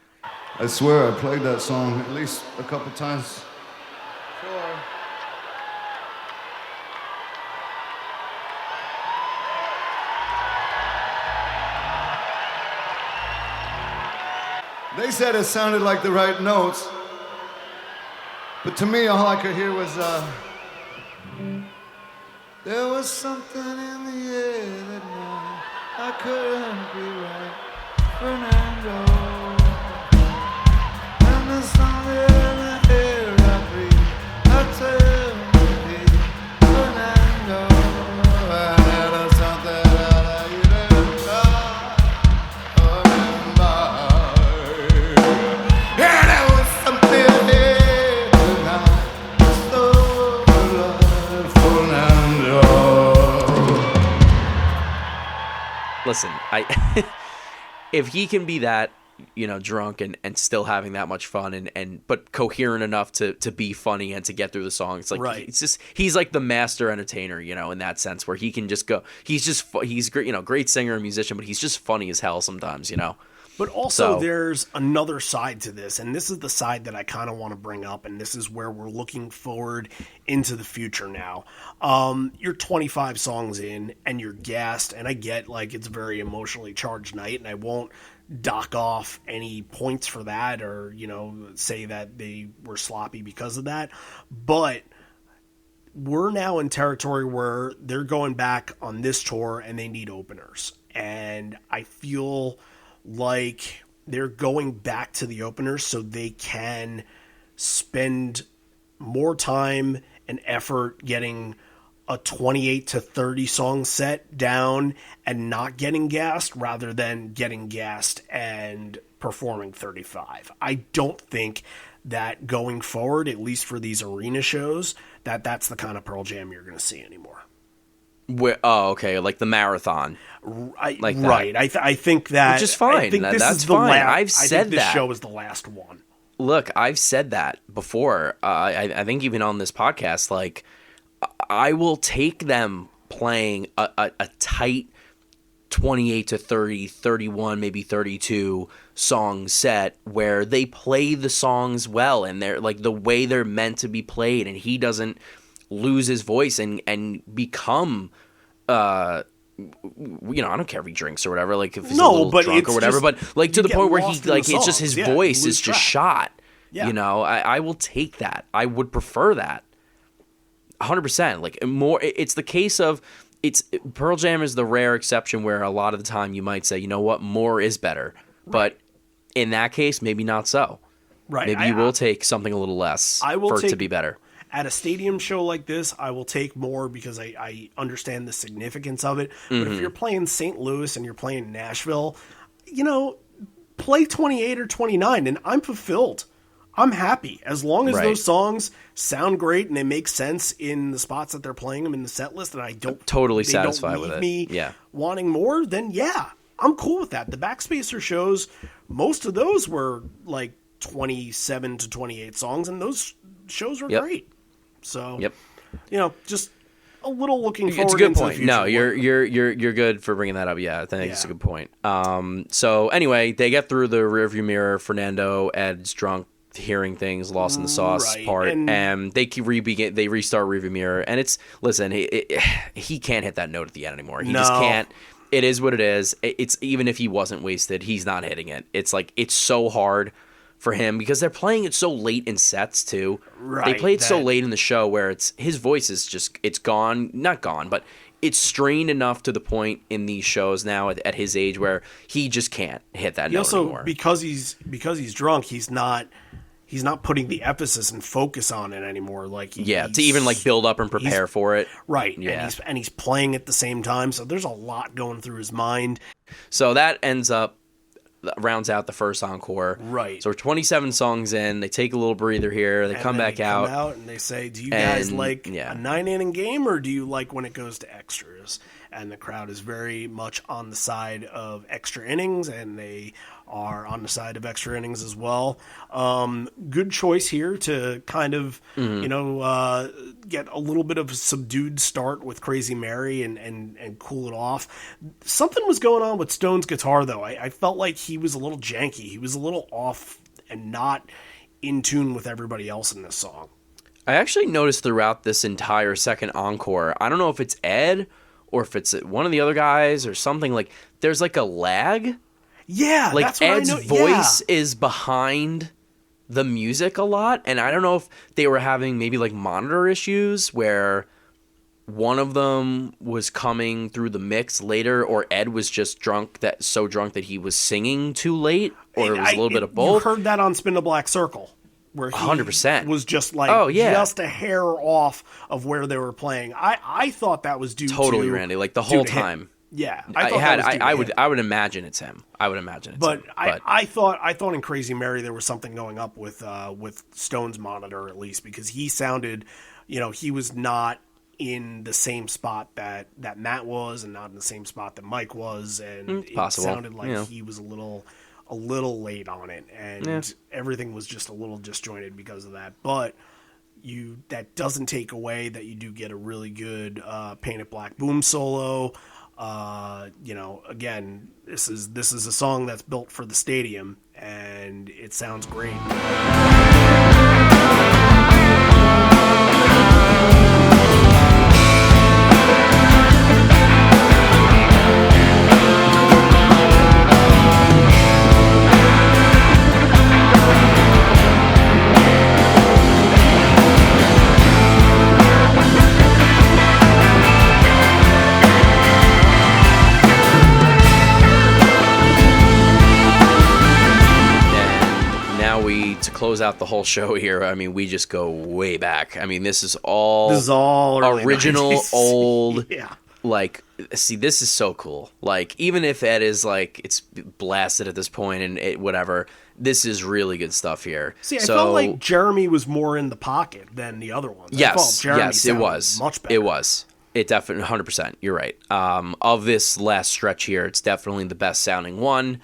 I swear I played that song at least a couple times. They said it sounded like the right notes, But to me, all I could hear was, there was something in the air that night I couldn't be right, Fernando. And the sun in the air I breathe, I tell me, Fernando. And there was something that I didn't remember. And there was something here tonight, so blood, Fernando. Listen, if he can be that, drunk and still having that much fun but coherent enough to be funny and to get through the song, it's like Right. it's just he's like the master entertainer, in that sense where he can just go. He's great, great singer and musician, but he's just funny as hell sometimes, But also So- there's another side to this, and this is the side that I kind of want to bring up, and this is where we're looking forward into the future now. You're 25 songs in, and you're gassed, and I get, it's a very emotionally charged night, and I won't dock off any points for that or, say that they were sloppy because of that. But we're now in territory where they're going back on this tour, and they need openers. And I feel like they're going back to the openers so they can spend more time and effort getting a 28 to 30 song set down and not getting gassed rather than getting gassed and performing 35. I don't think that going forward, at least for these arena shows, that's the kind of Pearl Jam you're going to see anymore. Okay, like the marathon. Like that. Right. I think that... Which is fine. I think this That's is the fine. last, I've said I think this that. show is the last one. Look, I've said that before. I think even on this podcast, I will take them playing a tight 28 to 30, 31, maybe 32 song set where they play the songs well and they're the way they're meant to be played, and he doesn't lose his voice and become I don't care if he drinks or whatever, if he's a little drunk or whatever, but to the point where he it's just his voice is just shot. Yeah. I will take that. I would prefer that 100%. More, it's the case of Pearl Jam is the rare exception where a lot of the time you might say, more is better, but in that case, maybe not so. Right. Maybe you will take something a little less for it to be better. At a stadium show like this, I will take more because I understand the significance of it. But Mm-hmm. if you're playing St. Louis and you're playing Nashville, play 28 or 29, and I'm fulfilled. I'm happy. As long as those songs sound great and they make sense in the spots that they're playing them in the set list, and I don't... Totally they satisfied don't with leave it. me wanting more, then I'm cool with that. The Backspacer shows, most of those were 27 to 28 songs, and those shows were great. So, just a little looking forward. It's a good into point. The future. No, you're good for bringing that up. Yeah, I think it's a good point. So anyway, they get through the rearview mirror. Fernando, Ed's drunk, hearing things, lost in the sauce part, and they restart rearview mirror, and he can't hit that note at the end anymore. He just can't. It is what it is. It's even if he wasn't wasted, he's not hitting it. It's it's so hard for him because they're playing it so late in sets too. Right, they play it so late in the show where his voice is just not gone, but it's strained enough to the point in these shows now at his age where he just can't hit that note anymore. Because he's drunk, he's not putting the emphasis and focus on it anymore. To even build up and prepare for it. Right. Yeah. And he's playing at the same time. So there's a lot going through his mind. So that rounds out the first encore. Right. So we're 27 songs in. They take a little breather here. They come back out. And they say, do you guys like a 9-inning game or do you like when it goes to extras? And the crowd is very much on the side of extra innings, and they are on the side of extra innings as well. Good choice here to kind of, get a little bit of a subdued start with Crazy Mary and cool it off. Something was going on with Stone's guitar, though. I felt like he was a little janky. He was a little off and not in tune with everybody else in this song. I actually noticed throughout this entire second encore, I don't know if it's Ed or if it's one of the other guys or something, there's a lag. Yeah, that's what Ed's I know. voice is behind the music a lot, and I don't know if they were having maybe like monitor issues where one of them was coming through the mix later, or Ed was just so drunk that he was singing too late, or it was a little bit of both. You heard that on Spin the Black Circle, where he 100% was just like just a hair off of where they were playing. I thought that was due totally to Randy, like the whole time. Yeah, I would imagine it's him. I would imagine it's him. But I thought in Crazy Mary there was something going up with Stone's monitor, at least, because he sounded, he was not in the same spot that Matt was, and not in the same spot that Mike was, and it sounded like he was a little late on it, and everything was just a little disjointed because of that. But that doesn't take away that you do get a really good Paint It Black boom solo. Again, this is a song that's built for the stadium, and it sounds great. To close out the whole show here, I mean, we just go way back. I mean, this is all original, 90s. Old. Yeah. Like, see, this is so cool. Like, even if Ed is like, it's blasted at this point and whatever, this is really good stuff here. See, I felt like Jeremy was more in the pocket than the other ones. Yes, it was much better. It was. It definitely 100%. You're right. Of this last stretch here, it's definitely the best sounding one.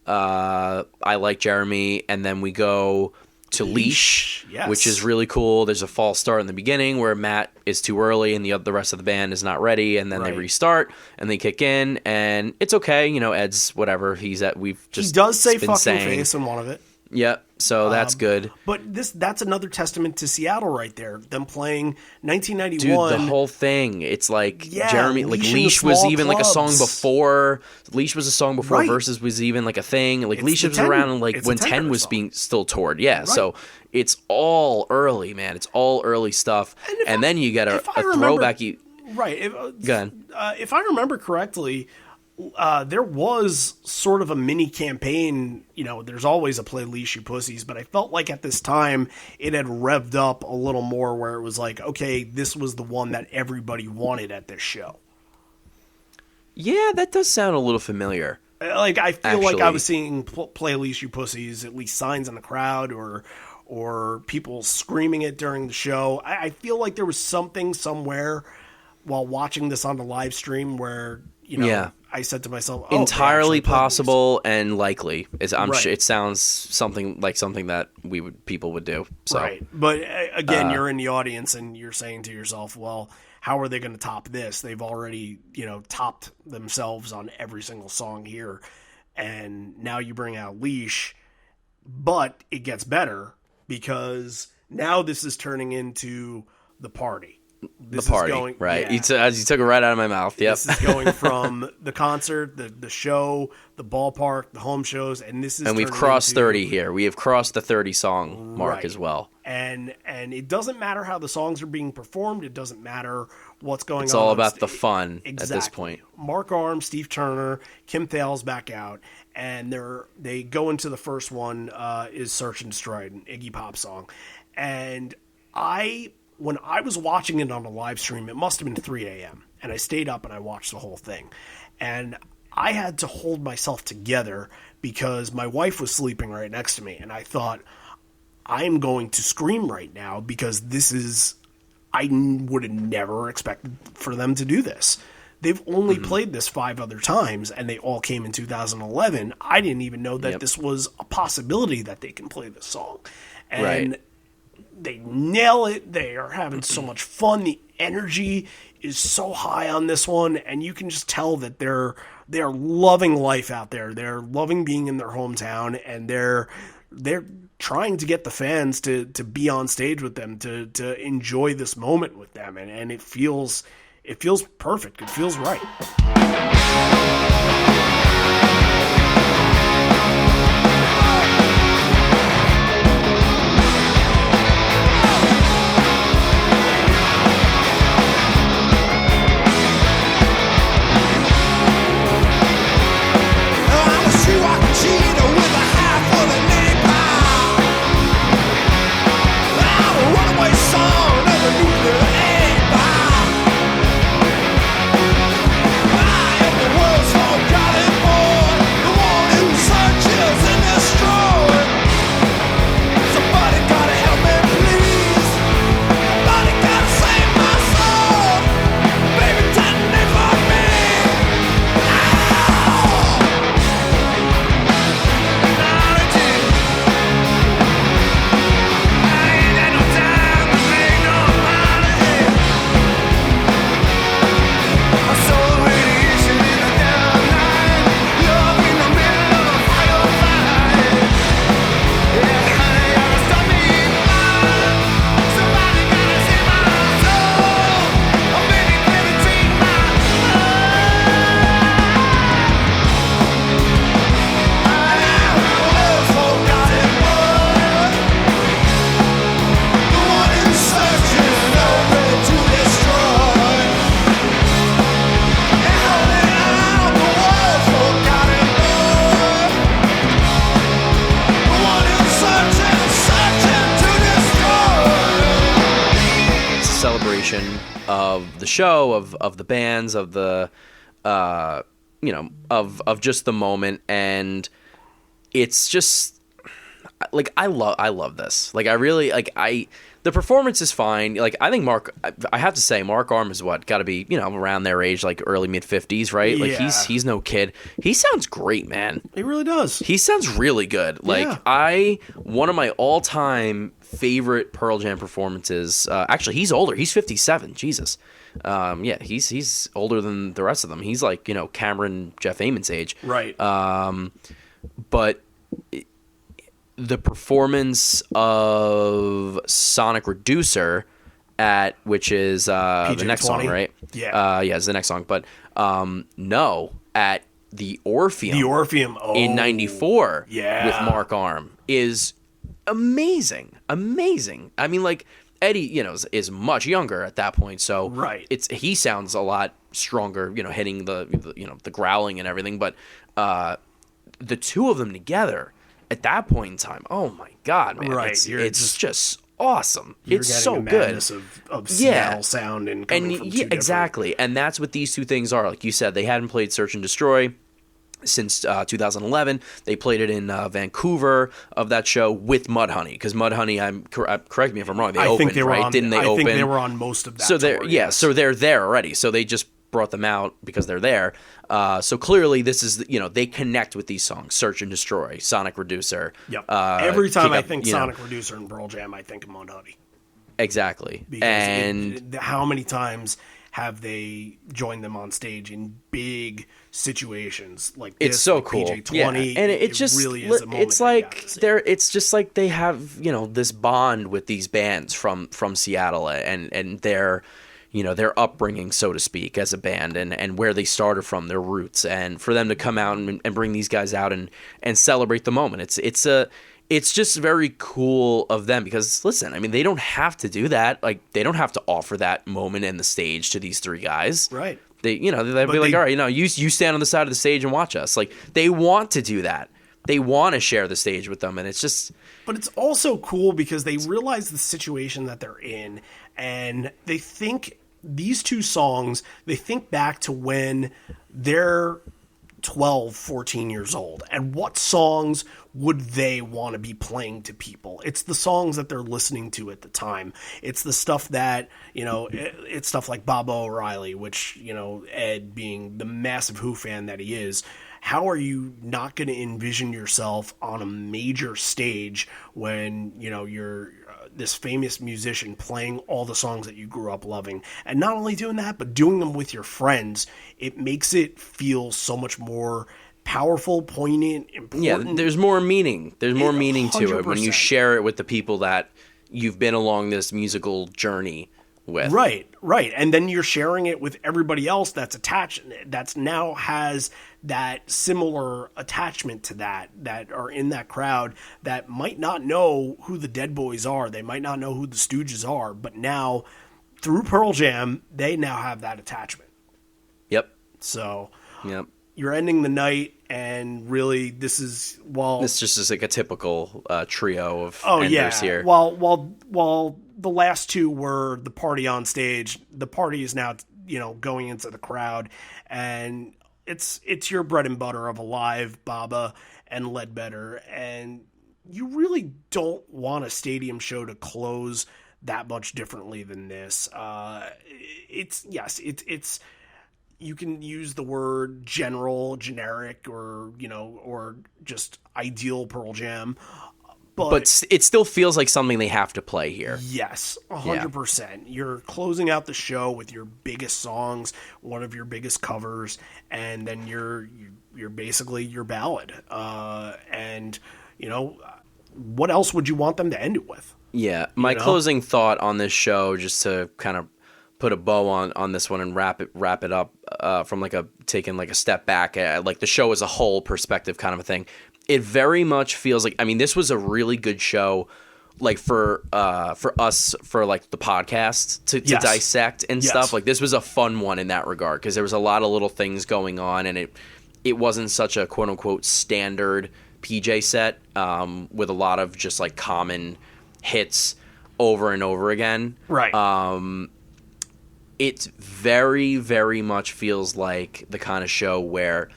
I like Jeremy, and then we go to Leash, yes, which is really cool. There's a false start in the beginning where Matt is too early and the rest of the band is not ready, and then they restart and they kick in, and it's okay. Ed's whatever he does say fucking face in one of it. Yep. So that's good. But that's another testament to Seattle right there. Them playing 1991. Dude, the whole thing. It's like Jeremy, like Leash was even like a song before. Leash was a song before Versus was even like a thing. Like Leash was around like when 10 was being still toured. Yeah. Right. So it's all early, man. It's all early stuff. And then you get a throwback. Right. Go ahead. If I remember correctly, there was sort of a mini campaign, there's always a Play Leash You Pussies, but I felt like at this time it had revved up a little more where it was like, okay, this was the one that everybody wanted at this show. Yeah, that does sound a little familiar. Like, I feel like I was seeing Play Leash You Pussies, at least signs in the crowd or people screaming it during the show. I feel like there was something somewhere while watching this on the live stream where, I said to myself, entirely possible and likely. I'm sure it sounds something that people would do. So. Right. But again, you're in the audience and you're saying to yourself, well, how are they going to top this? They've already, topped themselves on every single song here. And now you bring out Leash, but it gets better because now this is turning into the party. This the party, right? Yeah. You took it right out of my mouth. Yep. This is going from the concert, the show, the ballpark, the home shows, and we've crossed 30 here. We have crossed the 30 song mark as well. And it doesn't matter how the songs are being performed. It doesn't matter what's going on. It's all about the fun at this point. Mark Arm, Steve Turner, Kim Thales back out, and they go into the first one is Search and Destroy, an Iggy Pop song, and when I was watching it on a live stream, it must have been 3 a.m. And I stayed up and I watched the whole thing. And I had to hold myself together because my wife was sleeping right next to me. And I thought, I am going to scream right now because I would have never expected for them to do this. They've only played this 5 other times and they all came in 2011. I didn't even know that this was a possibility that they can play this song. And they nail it. They are having so much fun. The energy is so high on this one, and you can just tell that they're loving life out there. They're loving being in their hometown, and they're trying to get the fans to be on stage with them, to enjoy this moment with them, and it feels perfect. It feels right. celebration of the show, of the bands, of the of just the moment, and it's just like I love this. Like I really the performance is fine. Like I think I have to say Mark Arm is got to be around their age, like early mid-50s, right? Like Yeah. he's no kid. He sounds great, man. He really does. He sounds really good. Like one of my all-time favorite Pearl Jam performances. Actually, he's older. He's 57. Jesus. Yeah, he's older than the rest of them. He's like Cameron, Jeff Amen's age. Right. But the performance of Sonic Reducer which is the next song, right? Yeah. Yeah, it's the next song. But no, at the Orpheum. The Orpheum in '94 yeah. with Mark Arm is amazing. Amazing. I mean, like Eddie, is much younger at that point, so right. He sounds a lot stronger, hitting the growling and everything, but the two of them together at that point in time, oh my God, man. Right. It's just awesome. You're it's getting so a good. madness of Seattle sound and coming from two different... exactly. And that's what these two things are. Like you said, they hadn't played Search and Destroy since 2011. They played it in Vancouver of that show with Mudhoney, because Mudhoney, correct me if I'm wrong, they opened, right? Didn't they open? I think they were on most of that so tour, yes. So they're there already. So they just brought them out because they're there. So clearly this is, they connect with these songs, Search and Destroy, Sonic Reducer. Yep. Every time I up, think Sonic Reducer and Pearl Jam, I think of Mudhoney. Exactly. Because and how many times have they joined them on stage in big situations like this? It's so like cool. PJ20, yeah. And it just really is a moment. It's like it's just like they have, this bond with these bands from Seattle and their their upbringing, so to speak, as a band, and where they started from, their roots, and for them to come out and bring these guys out and celebrate the moment. It's just very cool of them, because listen, I mean, they don't have to do that. Like, they don't have to offer that moment in the stage to these three guys. Right. They'd be like, all right, you stand on the side of the stage and watch us. Like, they want to do that. They want to share the stage with them, and it's just... But it's also cool because they realize the situation that they're in, and they think these two songs, they think back to when they're 12, 14 years old, and what songs would they want to be playing to people? It's the songs that they're listening to at the time. It's the stuff that, it's stuff like Bob O'Reilly, which, Ed being the massive Who fan that he is, how are you not going to envision yourself on a major stage when, you're this famous musician playing all the songs that you grew up loving? And not only doing that, but doing them with your friends. It makes it feel so much more powerful, poignant, important. Yeah, there's more meaning. There's more meaning to it when you 100%. share it with the people that you've been along this musical journey with. Right. And then you're sharing it with everybody else that's attached, that's now has that similar attachment to that are in that crowd, that might not know who the Dead Boys are. They might not know who the Stooges are, but now through Pearl Jam, they now have that attachment. Yep. So Yep. you're ending the night, and really this is, This just is like a typical trio of oh enders yeah. here. While the last two were the party on stage, the party is now going into the crowd, and it's your bread and butter of Alive, Baba, and Ledbetter, and you really don't want a stadium show to close that much differently than this. It's you can use the word generic, or just ideal Pearl Jam. But it still feels like something they have to play here. Yes, 100%. You're closing out the show with your biggest songs, one of your biggest covers, and then you're basically your ballad. And what else would you want them to end it with? Yeah, my closing thought on this show, just to kind of put a bow on this one and wrap it up from taking a step back, like the show as a whole perspective kind of a thing. It very much feels like, I mean, this was a really good show, like for us, for like the podcast to dissect and stuff. Like, this was a fun one in that regard, because there was a lot of little things going on, and it wasn't such a quote unquote standard PJ set with a lot of just like common hits over and over again. Right. it very, very much feels like the kind of show where,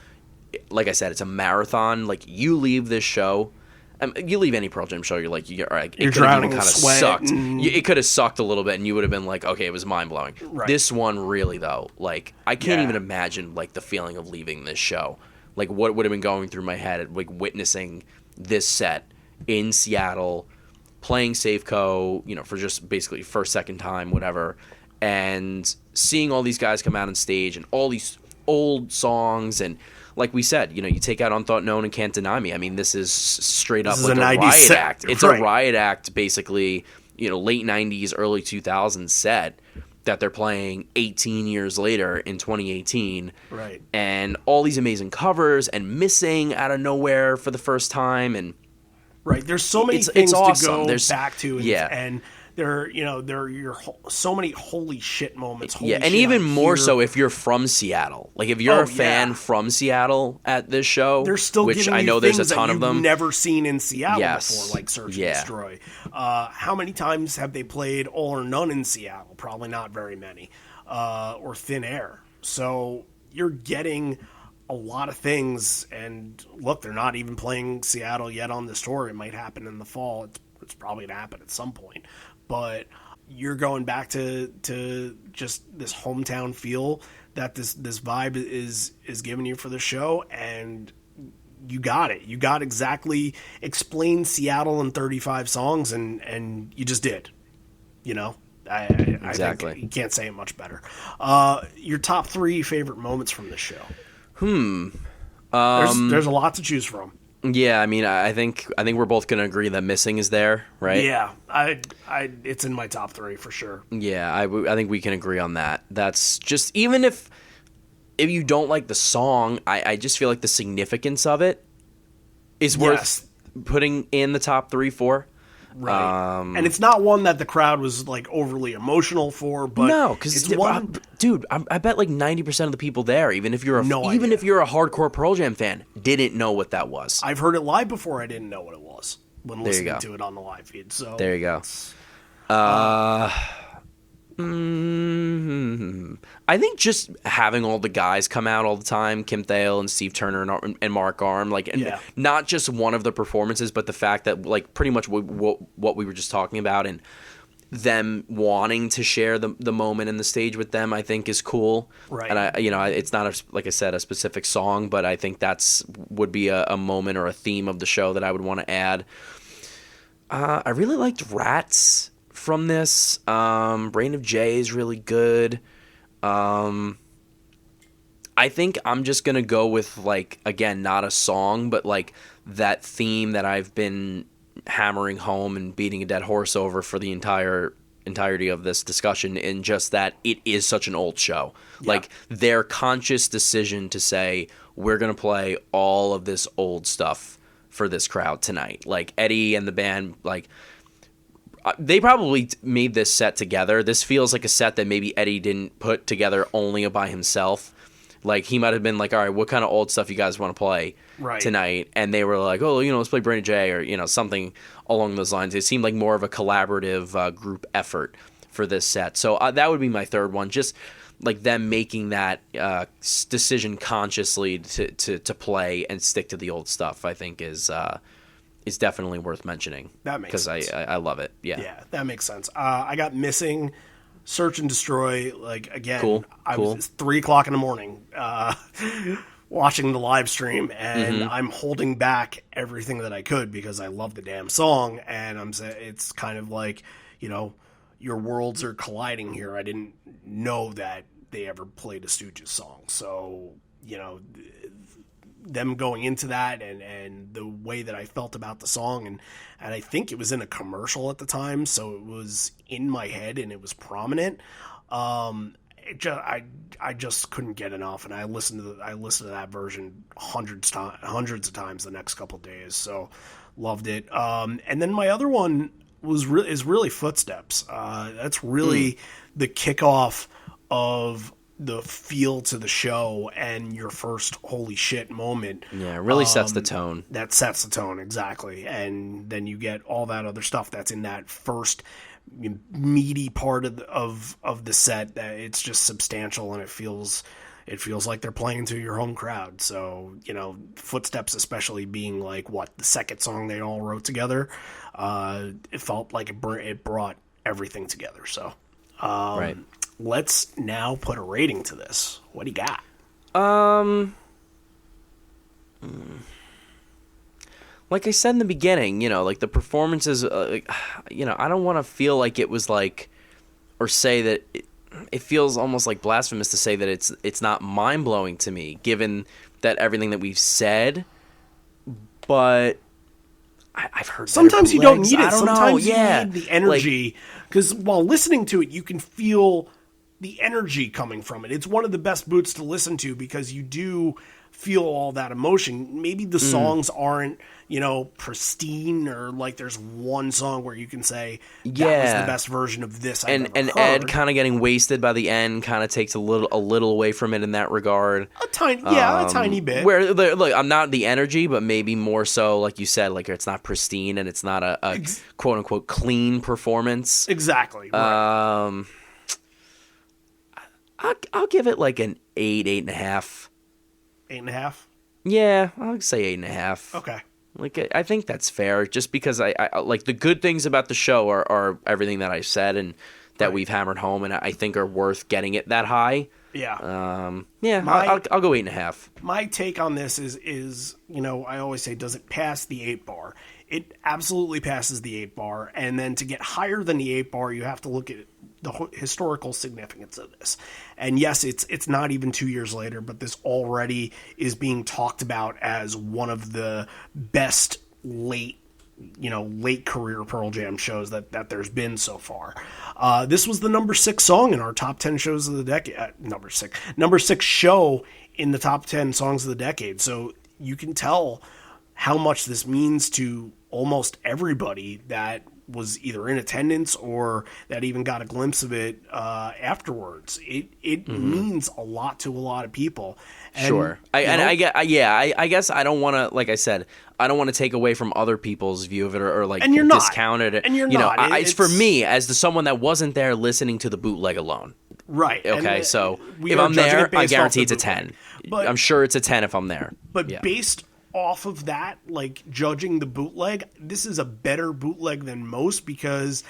like I said, it's a marathon. Like, you leave this show, you leave any Pearl Jam show, you're like, all right, it could have even kind of sucked. It could have sucked a little bit, and you would have been like, okay, it was mind blowing. Right. This one, really though, like, I can't even imagine like the feeling of leaving this show. Like, what would have been going through my head, like witnessing this set in Seattle, playing Safeco, you know, for just basically first, second time, whatever, and seeing all these guys come out on stage and all these old songs. And like we said, you know, you take out Unthought Known and Can't Deny Me. I mean, this is straight up like a riot act. It's a riot act, basically, you know, late 90s, early 2000s set that they're playing 18 years later in 2018. Right. And all these amazing covers and Missing out of nowhere for the first time. And right. There's so many things awesome. to go back to. And there are so many holy shit moments. Holy and shit, even more so if you're from Seattle. Like, if you're a fan from Seattle at this show, they're still which giving I know you there's a things ton that of them. you've never seen in Seattle before, like Search and Yeah. Destroy. How many times have they played All or None in Seattle? Probably not very many. Or Thin Air. So you're getting a lot of things. And look, they're not even playing Seattle yet on this tour. It might happen in the fall. It's probably going to happen at some point. But you're going back to just this hometown feel that this vibe is giving you for the show, and you got it. You got exactly explained Seattle in 35 songs, and you just did. You know, Exactly. I think you can't say it much better. Your top 3 favorite moments from this show. There's a lot to choose from. Yeah, I mean, I think we're both going to agree that Missing is there, right? Yeah, it's in my top 3 for sure. Yeah, I think we can agree on that. That's just, even if you don't like the song, I just feel like the significance of it is worth putting in the top 3 for. Right. And it's not one that the crowd was like overly emotional for, but no, because dude, I bet like 90% of the people there, even if you're a hardcore Pearl Jam fan, didn't know what that was. I've heard it live before. I didn't know what it was when listening to it on the live feed. So there you go. I think just having all the guys come out all the time, Kim Thale and Steve Turner and Mark Arm, like, and not just one of the performances, but the fact that, like, pretty much what we were just talking about, and them wanting to share the moment in the stage with them, I think is cool. Right. And it's not like I said, a specific song, but I think would be a moment or a theme of the show that I would want to add. I really liked Rats from this. Brain of Jay is really good. I think I'm just gonna go with, like, again, not a song, but like that theme that I've been hammering home and beating a dead horse over for the entirety of this discussion, in just that it is such an old show. Yeah. Like, their conscious decision to say, we're gonna play all of this old stuff for this crowd tonight. Like, Eddie and the band, like, they probably made this set together. This feels like a set that maybe Eddie didn't put together only by himself. Like, he might have been like, all right, what kind of old stuff you guys want to play tonight? And they were like, oh, let's play Brain of Jay, or, something along those lines. It seemed like more of a collaborative group effort for this set. So that would be my third one. Just like them making that decision consciously to play and stick to the old stuff, I think is definitely worth mentioning. That makes sense. Because I love it. Yeah. Yeah, that makes sense. I got Missing, Search and Destroy. Like, again, it's 3:00 in the morning watching the live stream, and I'm holding back everything that I could because I love the damn song, and it's kind of like, your worlds are colliding here. I didn't know that they ever played a Stooges song. So, them going into that and the way that I felt about the song, and I think it was in a commercial at the time, so it was in my head and it was prominent. I just couldn't get enough, and I listened to that version hundreds of times the next couple of days. So loved it. And then my other one is really Footsteps. That's really the kickoff of the feel to the show and your first holy shit moment. Yeah, it really sets the tone. That sets the tone, exactly. And then you get all that other stuff that's in that first meaty part of the set that it's just substantial, and it feels like they're playing to your home crowd. So, Footsteps especially being like the second song they all wrote together, it felt like it brought everything together. So, Right. Let's now put a rating to this. What do you got? Like I said in the beginning, like the performances, I don't want to feel like it was like, or say that it feels almost like blasphemous to say that it's not mind-blowing to me, given that everything that we've said, but I've heard sometimes you don't need it. I don't Sometimes know. Yeah. you need the energy, because while listening to it, you can feel the energy coming from it. It's one of the best boots to listen to because you do feel all that emotion. Maybe the songs aren't, pristine, or like there's one song where you can say that was the best version of this I've ever and heard. Ed kind of getting wasted by the end kind of takes a little away from it in that regard. A tiny bit. Where look, I'm not the energy, but maybe more so, like you said, like it's not pristine and it's not a quote unquote clean performance. Exactly. Right. I'll give it like an 8.5. 8.5. Yeah, I'll say 8.5. Okay. Like, I think that's fair, just because I like the good things about the show are everything that I said and that we've hammered home, and I think are worth getting it that high. Yeah. I'll go 8.5. My take on this is I always say, does it pass the 8 bar? It absolutely passes the 8 bar, and then to get higher than the 8 bar, you have to look at the historical significance of this. And yes, it's not even 2 years later, but this already is being talked about as one of the best late career Pearl Jam shows that there's been so far. This was the number 6 song in our top 10 shows of the decade. Number 6 show in the top 10 songs of the decade. So you can tell how much this means to almost everybody that was either in attendance or that even got a glimpse of it afterwards. It means a lot to a lot of people. And, sure. I guess I don't want to, like I said, I don't want to take away from other people's view of it or like discount it. And you're not. It's for me as someone that wasn't there listening to the bootleg alone. Right. Okay, so if I'm there, I guarantee it's a 10. But I'm sure it's a 10 if I'm there. But based off of that, like judging the bootleg, this is a better bootleg than most because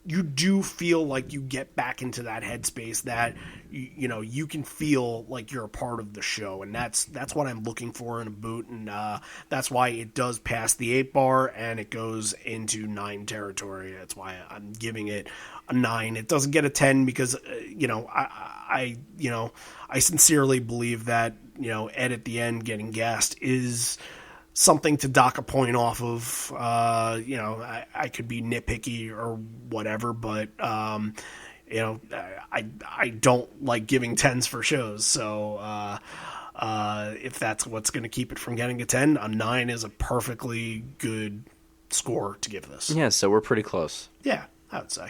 you do feel like you get back into that headspace that you can feel like you're a part of the show, and that's what I'm looking for in a boot, and that's why it does pass the 8 bar and it goes into 9 territory. That's why I'm giving it a 9. It doesn't get a 10 because I sincerely believe that Ed at the end getting gassed is something to dock a point off of. I could be nitpicky or whatever, but I don't like giving 10s for shows. So if that's what's going to keep it from getting a 10, a 9 is a perfectly good score to give this. Yeah, so we're pretty close. Yeah, I would say.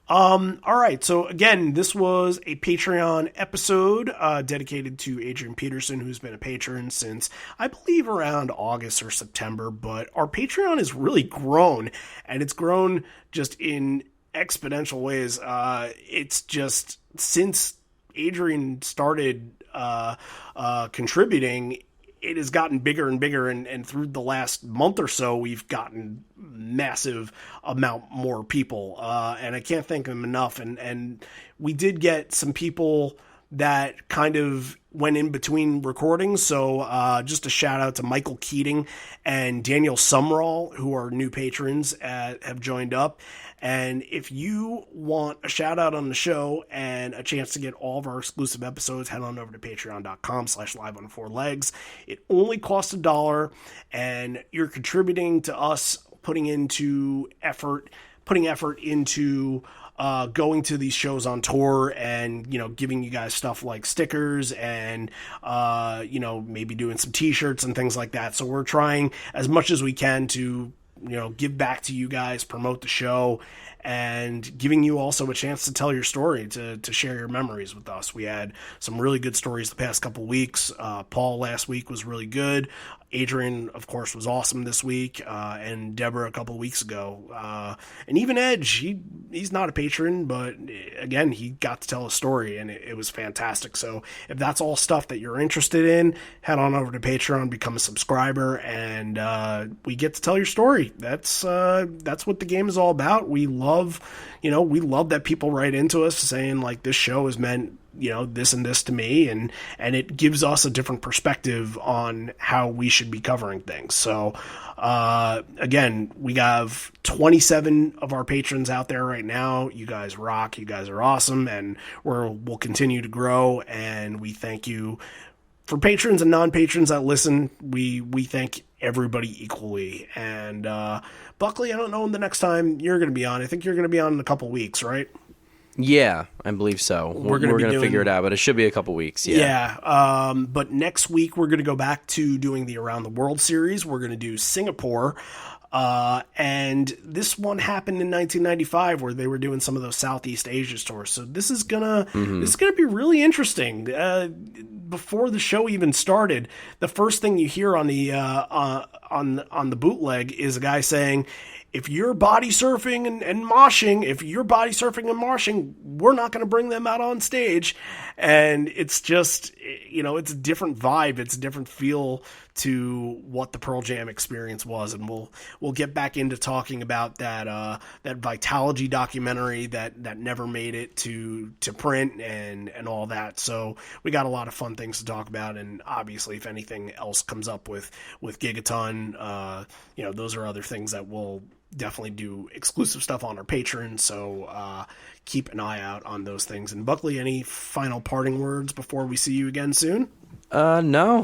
All right. So again, this was a Patreon episode dedicated to Adriane Petersen, who's been a patron since I believe around August or September. But our Patreon has really grown, and it's grown just in exponential ways. It's just since Adriane started contributing, it has gotten bigger and bigger, and through the last month or so, we've gotten massive amount more people, and I can't thank them enough. And we did get some people that kind of went in between recordings, so just a shout out to Michael Keating and Daniel Sumrall, who are new patrons, have joined up. And if you want a shout out on the show and a chance to get all of our exclusive episodes, head on over to patreon.com/live-on-4legs. It only costs $1, and you're contributing to us putting effort into going to these shows on tour and, giving you guys stuff like stickers and, maybe doing some t-shirts and things like that. So we're trying as much as we can to, give back to you guys, promote the show, and giving you also a chance to tell your story, to share your memories with us. We had some really good stories the past couple weeks. Paul last week was really good. Adrian, of course, was awesome this week, and Deborah a couple weeks ago. And even Edge, he's not a patron, but again, he got to tell a story, and it was fantastic. So if that's all stuff that you're interested in, head on over to Patreon, become a subscriber, and we get to tell your story. That's what the game is all about. We love that people write into us saying, like, this show has meant, this and this to me, and it gives us a different perspective on how we should be covering things. So, again, we have 27 of our patrons out there right now. You guys rock. You guys are awesome, and we'll continue to grow, and we thank you. For patrons and non-patrons that listen, we thank everybody equally. And, Buckley, I don't know when the next time you're going to be on. I think you're going to be on in a couple weeks, right? Yeah, I believe so. We're going to figure it out, but it should be a couple weeks. Yeah. But next week, we're going to go back to doing the Around the World series. We're going to do Singapore. And this one happened in 1995 where they were doing some of those Southeast Asia tours. So this is gonna be really interesting. Before the show even started, the first thing you hear on the on the bootleg is a guy saying, if you're body surfing and moshing, we're not going to bring them out on stage. And it's just, it's a different vibe. It's a different feel to what the Pearl Jam experience was. And we'll get back into talking about that Vitalogy documentary that never made it to print and all that. So we got a lot of fun things to talk about. And obviously, if anything else comes up with Gigaton, those are other things that we'll definitely do exclusive stuff on our Patreon, so keep an eye out on those things. And Buckley, any final parting words before we see you again soon? No.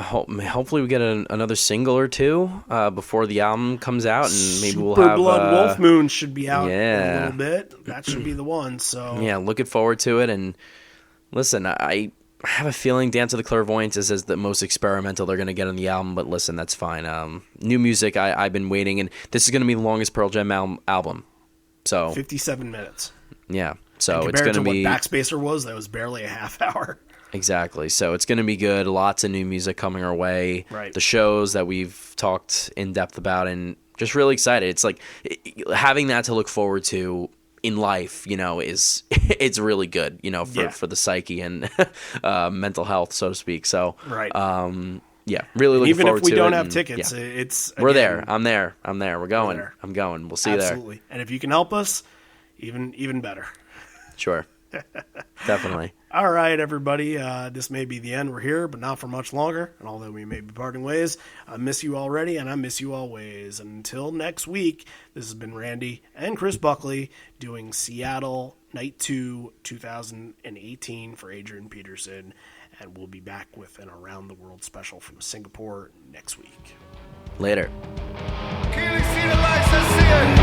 Hopefully we get another single or two before the album comes out, and maybe we'll have Blood Wolf Moon should be out in a yeah. little bit. That should be the one. So yeah, looking forward to it. And listen, I have a feeling Dance of the Clairvoyants is the most experimental they're going to get on the album, but listen, that's fine. New music, I've been waiting, and this is going to be the longest Pearl Jam album. So 57 minutes. Yeah, so and it's going to be... what Backspacer was, that was barely a half hour. Exactly, so it's going to be good. Lots of new music coming our way. Right. The shows that we've talked in depth about, and just really excited. It's like having that to look forward to in life, is it's really good, for the psyche and mental health, so to speak. So right. Yeah, really looking even forward to it. Even if we don't have tickets, yeah. it's we're there. I'm there. We're going. There. I'm going. We'll see you there. Absolutely. And if you can help us, even better. Sure. Definitely. All right, everybody. This may be the end. We're here, but not for much longer. And although we may be parting ways, I miss you already, and I miss you always. And until next week, this has been Randy and Chris Buckley doing Seattle Night 2 2018 for Adriane Petersen. And we'll be back with an Around the World special from Singapore next week. Later. Can you see the lights? I see it.